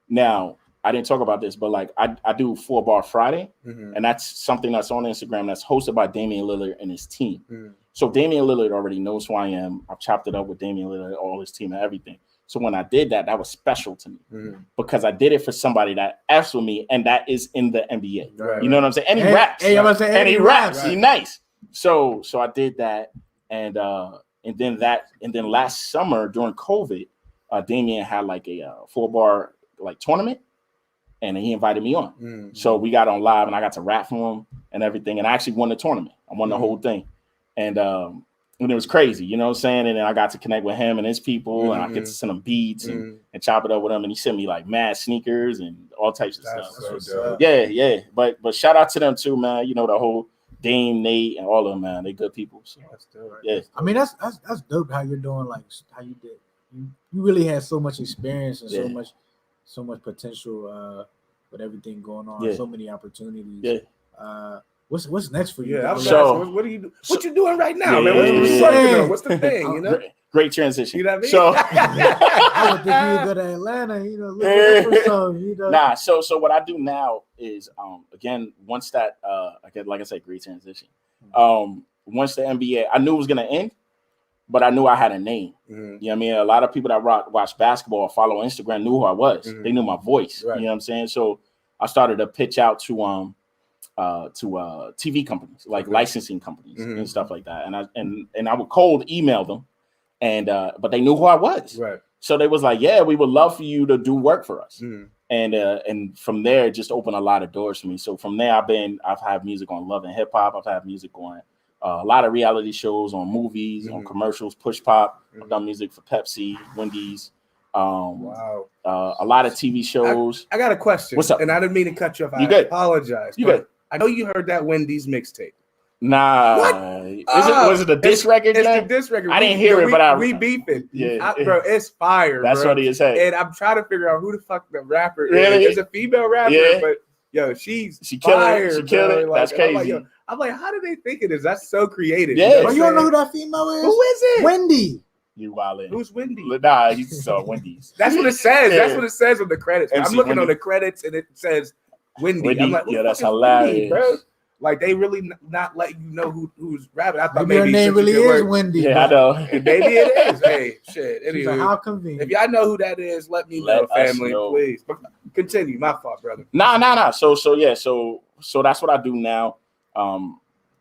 Now, I didn't talk about this, but like I do 4-Bar Friday, and that's something that's on Instagram that's hosted by Damian Lillard and his team. So Damian Lillard already knows who I am. I've chopped it up with Damian Lillard, all his team and everything. So when I did that, that was special to me because I did it for somebody that F's with me, and that is in the NBA. Right, you know what I'm saying? And he raps. And he raps. He's nice. So I did that, and then last summer during COVID, Damian had like a 4-bar like tournament, and he invited me on. So we got on live, and I got to rap for him and everything, and I actually won the tournament. I won the whole thing, and it was crazy, you know what I'm saying? And then I got to connect with him and his people, and I get to send him beats and chop it up with him, and he sent me like mad sneakers and all types of stuff. So yeah. But shout out to them too, man. You know, the whole Dame, Nate, and all of them, man. They good people. So that's dope. Yeah. I mean, that's dope how you're doing, like how you did. You really had so much experience and so much potential with everything going on. So many opportunities. Yeah. What's next for you? Yeah, what are you doing? What you doing right now, man? What's the thing? You know, great transition. You know what I mean? So I would think you go to Atlanta. You know, look for some. You know. Nah. So what I do now is again once that like I said, great transition. Once the NBA, I knew it was gonna end, but I knew I had a name. You know what I mean? A lot of people that watch basketball or follow Instagram knew who I was. They knew my voice. Right. You know what I'm saying? So I started to pitch out to TV companies, like licensing companies and stuff like that. And I would cold email them, and but they knew who I was. Right. So they was like, yeah, we would love for you to do work for us. And from there, it just opened a lot of doors for me. So from there, I've had music on Love and Hip Hop. I've had music on a lot of reality shows, on movies, on commercials, Push Pop. I've done music for Pepsi, Wendy's. A lot of TV shows. I got a question. What's up? And I didn't mean to cut you off. You good? Apologize. You good? I know you heard that Wendy's mixtape. Nah. What? Was it the diss record? It's the diss record. I didn't hear it, but we beefing. Yeah, bro, it's fire. That's bro. what he said. And I'm trying to figure out who the fuck the rapper really? is. It's a female rapper, but yo, she fire. She killed it. Like, that's crazy. I'm like, how do they think it is? That's so creative. Yeah. You don't know who that female is? Who is it? Wendy. You wildin'. Who's Wendy? Nah, he's Wendy's. That's what it says. Yeah. That's what it says on the credits. I'm looking on the credits and it says Wendy. I'm like, yeah, that's hilarious, Wendy, bro. Like they really not letting you know who's rapping. I thought maybe her name really is Wendy. Yeah, I know. And maybe it is. Hey, shit. Anyway, like, how convenient. If y'all know who that is, let me know, family, please. But continue. My fault, brother. Nah. So that's what I do now.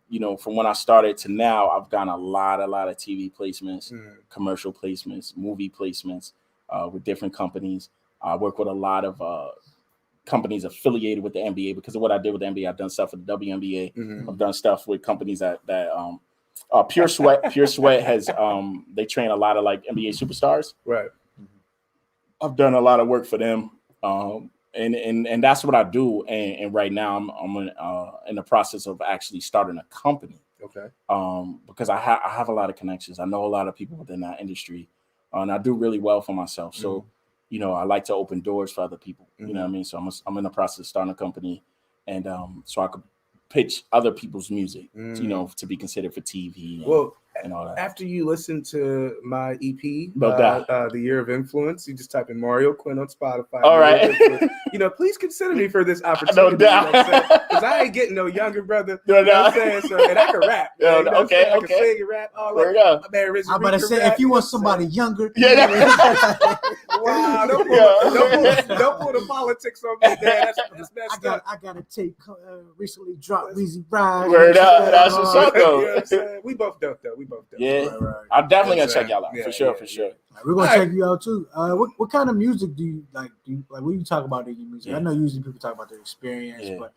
You know, from when I started to now, I've gotten a lot of TV placements, commercial placements, movie placements with different companies. I work with a lot of companies affiliated with the NBA because of what I did with the NBA. I've done stuff with the WNBA. I've done stuff with companies that Pure Sweat. Pure Sweat has they train a lot of like NBA superstars. Right. I've done a lot of work for them. And that's what I do. And right now I'm in the process of actually starting a company. Okay. Because I have a lot of connections. I know a lot of people within that industry, and I do really well for myself. So, you know, I like to open doors for other people. You know what I mean? So I'm in the process of starting a company, and so I could pitch other people's music, you know, to be considered for TV. Well, and all that. After you listen to my EP, The Year of Influence, you just type in Mario Quinn on Spotify. All right. Please consider me for this opportunity. No doubt. Because I ain't getting no younger, brother. You know what I'm saying? So, and I can rap. Yeah, okay. I can sing and rap. I'm about to say, if you want somebody younger. Wow, don't pull the politics on me, man. That's messed up. I got a tape recently dropped, Weezy Ride. Word up. That's what's up, though. You know what I'm saying? We both dope, though. Yeah. Right. I'm definitely going to check y'all out. For sure. We're going to check you out, too. What kind of music do you like? What do you talk about in your music? I know usually people talk about their experience, but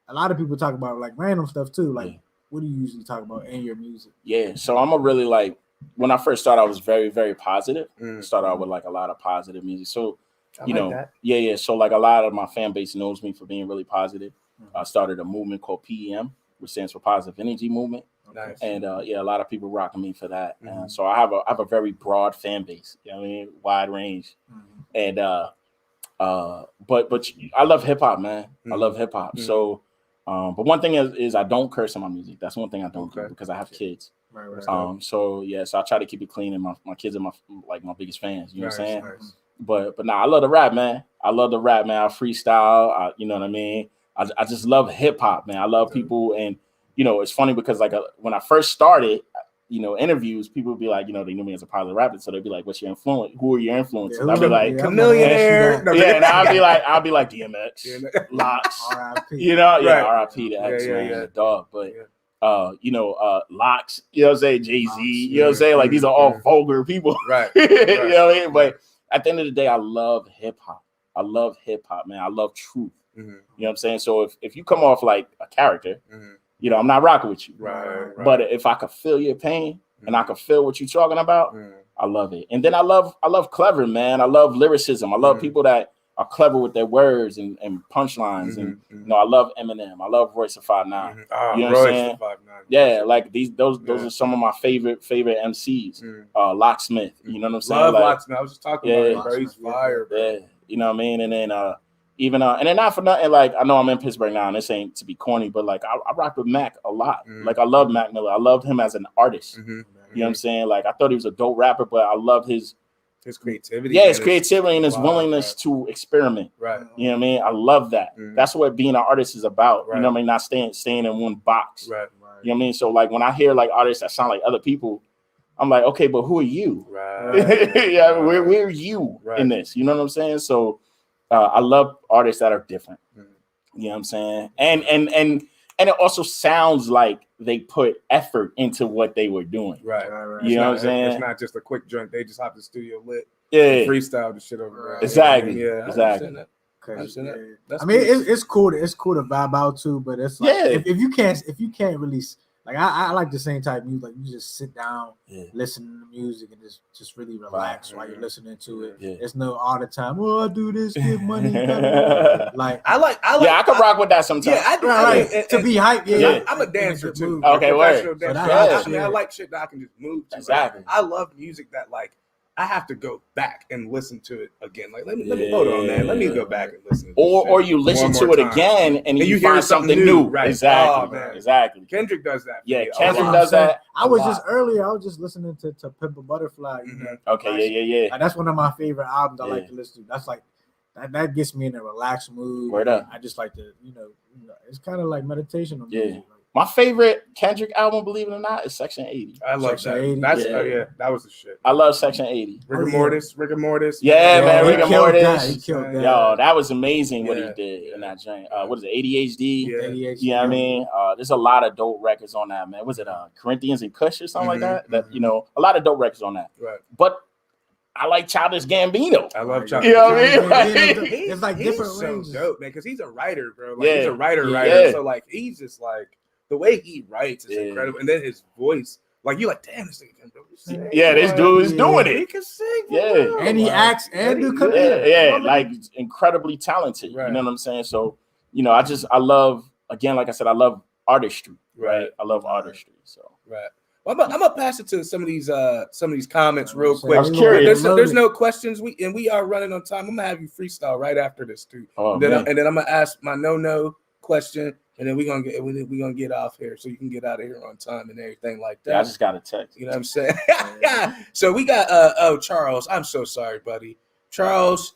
a lot of people talk about, like, random stuff, too. Like, what do you usually talk about in your music? Yeah, so I'm a really, like, when I first started, I was very, very positive. Started out with, like, a lot of positive music. So, you know, that. So, like, a lot of my fan base knows me for being really positive. I started a movement called PEM, which stands for Positive Energy Movement. Nice. And, a lot of people rocking me for that. So I have a very broad fan base, you know what I mean? Wide range. And, but I love hip hop, man. I love hip hop. So, but one thing is I don't curse in my music. That's one thing I don't do because I have kids. Right. So I try to keep it clean, and my kids are my biggest fans. You know what I'm saying? Nice. But nah, I love the rap, man. I freestyle. You know what I mean? I just love hip hop, man. I love people, and you know, it's funny because like when I first started, you know, interviews, people would be like, you know, they knew me as a positive rapper, so they'd be like, "What's your influence? Who are your influences?" I'd be like, "Millionaire." And I'll be like DMX, Locks, you know, R.I.P. to X, man, the dog. But you know, Locks, you know what I'm saying, Jay-Z, you know what I'm saying, like these are all vulgar people, right? You know what I mean? But at the end of the day, I love hip hop. Man. I love truth. You know what I'm saying? So if you come off like a character, you know, I'm not rocking with you. Right. But if I could feel your pain and I could feel what you're talking about, I love it. And then I love clever, man. I love lyricism. I love people that are clever with their words and punchlines. And you know, I love Eminem. I love Royce of 5'9". You know what I'm saying? Yeah, like those are some of my favorite MCs. Locksmith. You know what I'm saying? Love like, Locksmith. I was just talking about him, bro. He's fire, bro. Yeah, you know what I mean? And then and then not for nothing, like I know I'm in Pittsburgh now, and this ain't to be corny, but like I rock with Mac a lot. Like I love Mac Miller. I loved him as an artist. You know what I'm saying? Like I thought he was a dope rapper, but I loved his creativity. Yeah, his creativity and his willingness to experiment. Right. You know what I mean? I love that. That's what being an artist is about. You know what I mean? Not staying in one box. Right. You know what I mean? So like when I hear like artists that sound like other people, I'm like, okay, but who are you? Right. Yeah, where are you in this? You know what I'm saying? So I love artists that are different. You know what I'm saying? And it also sounds like they put effort into what they were doing. Right. You know what I'm saying? It's not just a quick joint. They just hop the studio lit. Yeah. Freestyle the shit over there. Exactly. Yeah. Exactly. I mean, it's cool. It's cool to vibe out too, but it's like if you can't really. Like I like the same type of music. Like you just sit down, listen to the music, and just really relax while you're listening to it. There's no all the time. Oh, I do this, get money. Like I like. Yeah, I can rock with that sometimes. Yeah, I do. Right. To be hyped. Yeah, I'm a dancer too. Okay, word. Dancer. I mean, I like shit that I can just move to. Exactly. I love music that like I have to go back and listen to it again. Like let me hold on, man. Let me go back and listen. To or you listen to it again and you find something new. Right. Exactly. Oh, exactly. Kendrick does that. Yeah, Kendrick does that. I was just listening to Pimp a Butterfly. You know? Okay, yeah. Like, that's one of my favorite albums I like to listen to. That's like that gets me in a relaxed mood. Word up. I just like to, you know, it's kind of like meditation on music. My favorite Kendrick album, believe it or not, is Section 80. I love Section that. 80. That's that was the shit. I love Section 80. Rigor Mortis. Yeah, man, Rigor Mortis. He killed that. Yo, that was amazing what he did in that joint. What is it, ADHD? ADHD. You know what I mean? There's a lot of dope records on that, man. Was it Corinthians and Kush or something like that? That, you know, a lot of dope records on that. Right. But I like Childish Gambino. I love Childish. You know what I mean? It's like different ranges. So dope, man, because he's a writer, bro. Like he's a writer. So like he's just like the way he writes is incredible, and then his voice, like you like, damn, this nigga can sing. Yeah, this dude is doing it. He can sing. Yeah, and he acts and do comedy. Yeah, like incredibly talented. Right. You know what I'm saying? So, you know, I love, again, like I said, I love artistry. Right. I love artistry. So Well, I'm gonna pass it to some of these comments real quick. I was curious. There's no questions. We are running on time. I'm gonna have you freestyle right after this too. And then I'm gonna ask my no question. and then we're gonna get off here so you can get out of here on time and everything like that. Yeah, I just got a text. You know what I'm saying? Yeah. So we got Charles. I'm so sorry, buddy. Charles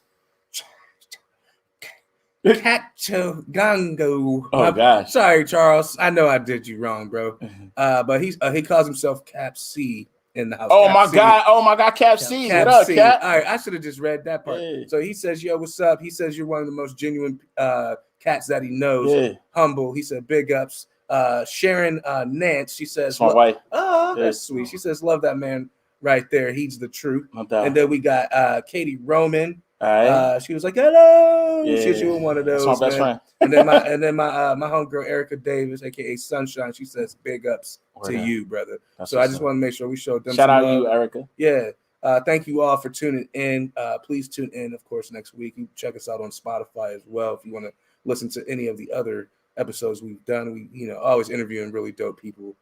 Cactogango. Oh gosh. Sorry, Charles. I know I did you wrong, bro. But he calls himself Cap C in the house. Oh Cap my God, Cap C. Cap What up, C. Cap? All right, I should have just read that part. Yeah. So he says, "Yo, what's up?" He says you're one of the most genuine cats that he knows. Yeah. Humble. He said, "Big ups." Sharon Nance. She says, That's my wife. "Oh, that's sweet." She says, "Love that man right there. He's the truth." No doubt. And then we got Katie Roman. All right. She was like, "Hello." Yeah. She was one of those. That's my best friend. and then my homegirl Erica Davis, aka Sunshine. She says, "Big ups to you, brother." That's so I just want to make sure we showed them. Shout out to love. you, Erica. Yeah. Thank you all for tuning in. Please tune in, of course, next week. You check us out on Spotify as well if you want to listen to any of the other episodes we've done. We, always interviewing really dope people,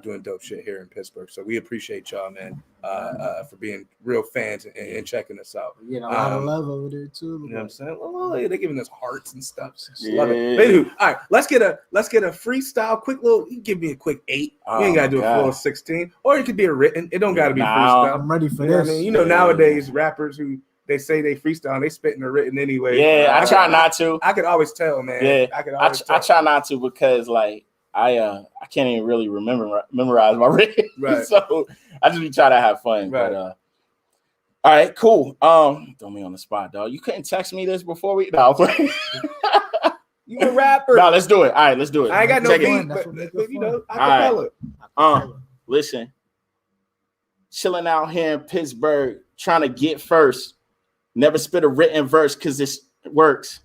doing dope shit here in Pittsburgh. So we appreciate y'all, man, for being real fans and checking us out. You get a lot of love over there too. You know what I'm saying? Oh, yeah, they're giving us hearts and stuff. Yeah. Love it. But anywho, all right, let's get a freestyle, quick little. You can give me a quick 8. You ain't gotta do a full 16, or it could be a written. It don't gotta be freestyle. I'm ready for You know this. what I mean? Nowadays rappers who they say they freestyle, they spitting or written anyway. Yeah, I try not to. I could always tell, man. Yeah, I I try not to because like I can't even really memorize my written. Right. So I just be trying to have fun. Right. But all right, cool. Throw me on the spot, dog. You couldn't text me this before we. No, you a rapper? No, let's do it. All right, let's do it. I ain't got no beat, but acapella. Listen, chilling out here in Pittsburgh, trying to get first. Never spit a written verse because it works.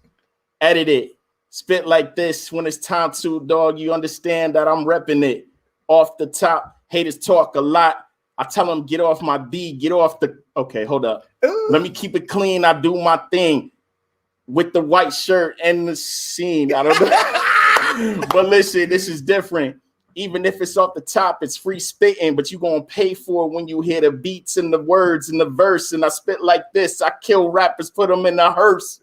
Edit it. Spit like this when it's time to, dog. You understand that I'm repping it. Off the top, haters talk a lot. I tell them, get off my B, get off the... Okay, hold up. Let me keep it clean. I do my thing with the white shirt and the scene. I don't know. But listen, this is different. Even if it's off the top, it's free spitting, but you're going to pay for it when you hear the beats and the words and the verse. And I spit like this. I kill rappers, put them in a hearse.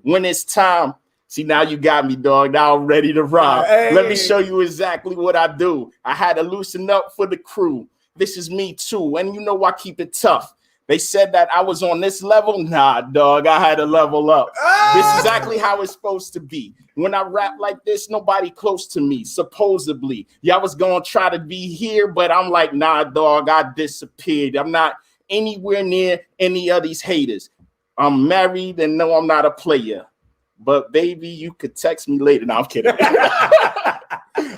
When it's time. See, now you got me, dog. Now I'm ready to rock. Hey. Let me show you exactly what I do. I had to loosen up for the crew. This is me too. And you know I keep it tough. They said that I was on this level. Nah, dog, I had to level up. This is exactly how it's supposed to be. When I rap like this, nobody close to me, supposedly. Y'all was going to try to be here, but I'm like, nah, dog, I disappeared. I'm not anywhere near any of these haters. I'm married and no, I'm not a player. But baby, you could text me later. No, I'm kidding.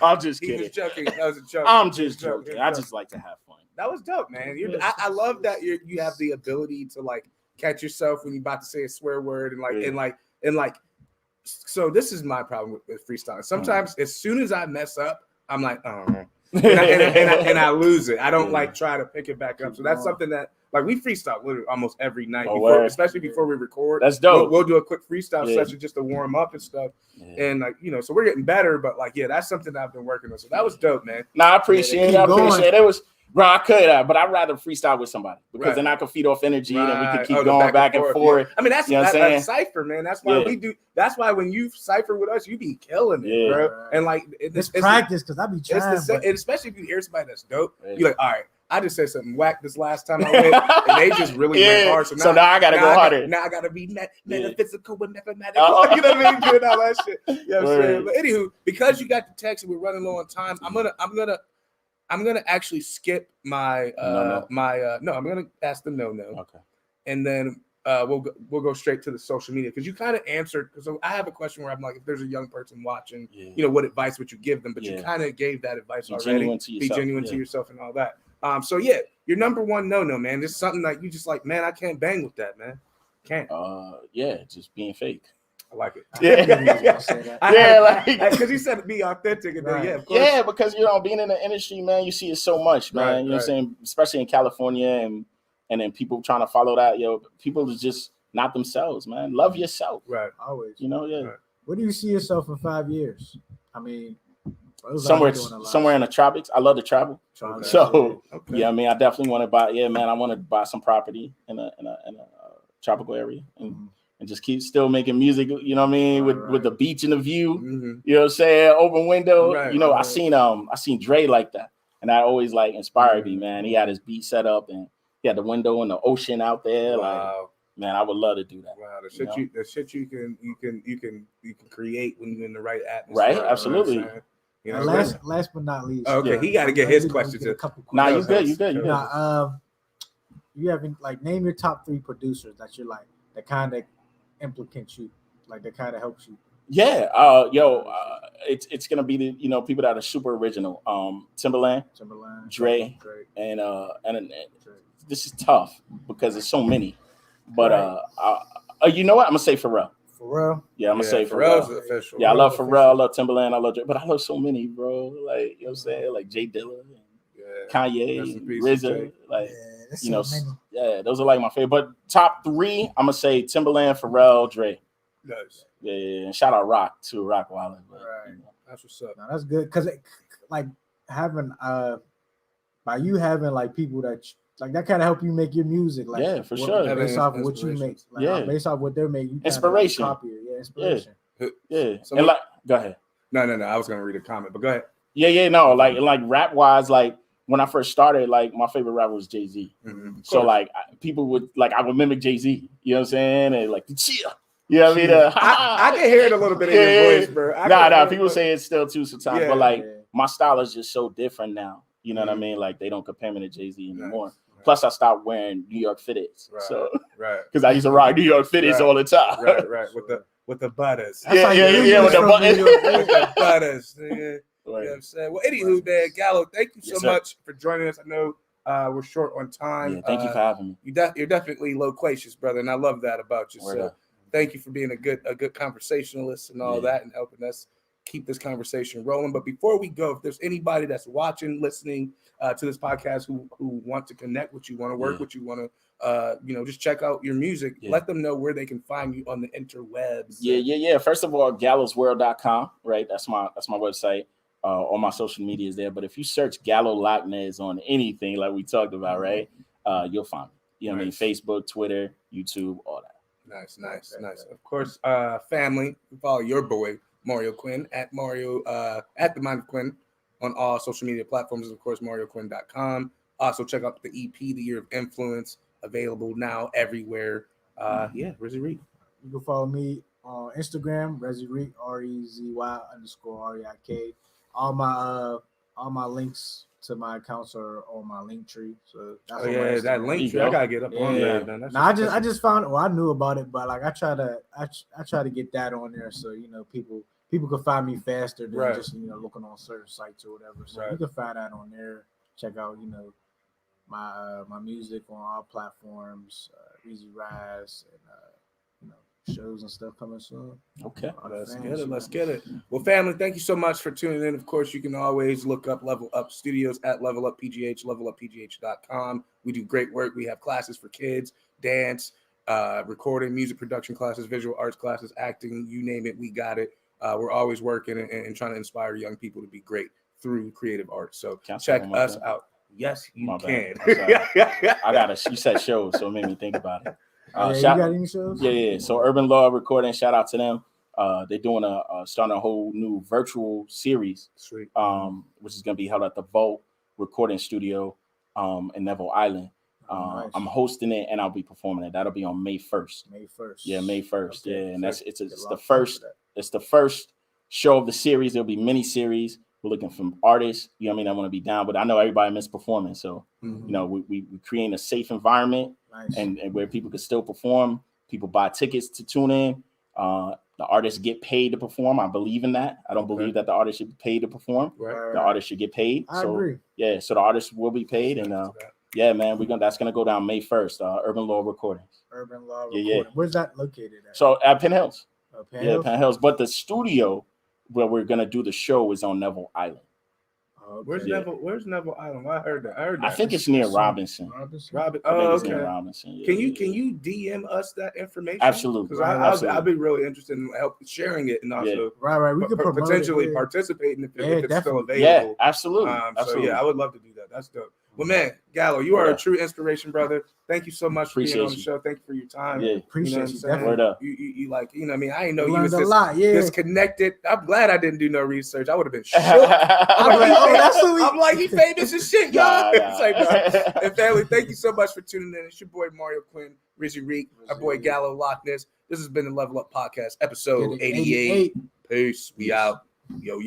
I'm just kidding. He was joking. That was a joke. I'm just joking. I just like to have fun. That was dope, man. I love that you have the ability to like catch yourself when you're about to say a swear word and like. So this is my problem with freestyling. Sometimes as soon as I mess up, I'm like, oh, and I lose it. I don't like try to pick it back up. So that's something that like we freestyle literally almost every night, especially before we record. That's dope. We'll do a quick freestyle session just to warm up and stuff. Yeah. And like so we're getting better. But like that's something that I've been working on. So that was dope, man. I appreciate it. I appreciate it. It was. Bro, I could, but I'd rather freestyle with somebody because then I can feed off energy and we can keep going back and forth. Yeah. I mean, that's cipher, man. That's why we do. That's why when you cipher with us, you be killing it, bro. And like it's practice because I be trying. And especially if you hear somebody that's dope, you're like, all right, I just said something whack this last time I went, and they just really went hard. So now I gotta go harder. Now I gotta be metaphysical with mathematics. You know what I mean? Doing all that shit. You know what I'm saying? But anywho, because you got the text and we're running low on time, I'm gonna actually skip my I'm gonna ask the no. Okay. And then we'll go straight to the social media because you kind of answered because I have a question where I'm like, if there's a young person watching, what advice would you give them? But you kind of gave that advice already. Be genuine to yourself and all that. So your number one no, man. This is something that you just like, man, I can't bang with that, man. Can't. Just being fake. I like it. Because he said be authentic. And then, of course. Yeah, because being in the industry, man, you see it so much, man. You know what I'm saying? Especially in California and then people trying to follow that, people are just not themselves, man. Love yourself. Right. Always. Right. Where do you see yourself in 5 years? I mean, somewhere in the tropics. I love to travel. Okay. So I mean, I definitely want to buy. Yeah, man, I want to buy some property in a tropical area and and just keep still making music. You know what I mean? With the beach and the view. Mm-hmm. You know what I'm saying? Open window. Right, you know, right. I seen Dre like that, and that always like inspired me, man. He had his beat set up, and he had the window and the ocean out there. Wow. Like, man, I would love to do that. Wow, the shit you can create when you're in the right atmosphere. Right? Absolutely. You know, last but not least. Okay, he got to get his questions. Nah, you good. You good. You haven't like name your top 3 producers that you're like that kind of implicates you, like that kind of helps you. Yeah, it's gonna be the people that are super original. Timberland, Dre, and this is tough because there's so many. But you know what? I'm gonna say Pharrell. Pharrell? Yeah, I'm gonna say Pharrell's Pharrell. official. Yeah, I love Pharrell. I love Timberland. I love Dre, but I love so many, bro. Like, you know what I'm saying? Like Jay Dilla, Kanye, RZA. Like, yeah, those are like my favorite. But top 3, I'm gonna say Timberland, Pharrell, Dre. Nice. Yeah, and shout out Rock too, Rock Wallen. Right. That's what's up. No, that's good because like having by you having like people that like that kind of help you make your music. Like, yeah, for sure. Based off of what you make. Like, based off what they're making. You inspiration. Copy it. Yeah, inspiration. Yeah. And like, go ahead. No. I was gonna read a comment, but go ahead. Yeah. No, like rap wise, like when I first started, like my favorite rapper was Jay-Z. Mm-hmm. So like people would like I would mimic Jay-Z. You know what I'm saying? And like chill. You know what I mean? I can hear it a little bit in your voice, bro. Nah. People say it still too sometimes, but like my style is just so different now. You know what I mean? Like they don't compare me to Jay-Z anymore. Nice. Plus, I stopped wearing New York fitteds. Right. Because I used to rock New York fitteds all the time. Right. With the butters. Yeah. With the buttons. With the butters. Yeah. You know what I'm saying? Well, anywho, man, Gallo, thank you so much for joining us. I know we're short on time. Yeah, thank you for having me. You're definitely loquacious, brother, and I love that about you. So thank you for being a good conversationalist and all that, and helping us keep this conversation rolling. But before we go, if there's anybody that's watching, listening to this podcast who want to connect with you, want to work with you, want to just check out your music, let them know where they can find you on the interwebs. Yeah. First of all, gallosworld.com, right? That's my website. All my social media is there. But if you search Gallo Locknez on anything like we talked about, right, you'll find me. You know what I mean? Facebook, Twitter, YouTube, all that. Nice. Of course, family, follow your boy Mario Quinn at the Mind of Quinn on all social media platforms. Of course, MarioQuinn.com. Also, check out the EP, The Year of Influence, available now everywhere. Rezzy Reek. You can follow me on Instagram, Rezzy Reek, REZY_REIK. All my links to my accounts are on my link tree. So that's that link tree. I gotta get up on that, man. I just found. Well, I knew about it, but like I try to get that on there, so people can find me faster than just looking on certain sites or whatever. So you can find that on there. Check out my music on all platforms, Easy Rise, and shows and stuff coming soon. Okay. Let's get it. Well, family, thank you so much for tuning in. Of course, you can always look up Level Up Studios at Level Up PGH, leveluppgh.com. We do great work. We have classes for kids, dance, recording, music production classes, visual arts classes, acting, you name it, we got it. We're always working and trying to inspire young people to be great through creative arts. So check us out. Yes, you can. You said shows, so it made me think about it. You got any shows? Yeah. So Urban Law Recording, shout out to them. They're doing starting a whole new virtual series, sweet, which is going to be held at the Vault Recording Studio in Neville Island. Nice. I'm hosting it and I'll be performing it. That'll be on May 1st. Yeah, May 1st. Okay. Yeah, and it's the first. It's the first show of the series. There'll be mini series. We're looking for artists. You know what I mean? I want to be down, but I know everybody miss performing. So, we create a safe environment and where people can still perform. People buy tickets to tune in. The artists get paid to perform. I believe in that. I don't believe that the artist should be paid to perform. Right. The artist should get paid. I agree. Yeah, so the artists will be paid. And man, that's gonna go down May 1st. Urban Law Recordings. Urban Law Recording. Yeah. Where's that located at? So at Penn Hills. Penn Hills? Penn Hills. But the studio where we're gonna do the show is on Neville Island. Where's Neville Island? I heard that. I think it's near Robinson. Okay. Robinson. Yeah. Can you DM us that information? Absolutely. Because I'll be really interested in sharing it and also right. We could potentially participating if it's still available. Yeah, absolutely. So I would love to do that. That's dope. Well, man, Gallo, you are a true inspiration, brother. Thank you so much for being on the show. Thank you for your time. Yeah, appreciate you. Word up. You like, you know what I mean? I didn't know you was disconnected. I'm glad I didn't do no research. I would have been shook. I'm like, he famous as shit, y'all. It's like, no. And family, thank you so much for tuning in. It's your boy Mario Quinn, Rizzy Reek, our boy Gallo Locknez. This has been the Level Up Podcast, episode 88. Peace. We out. Yo.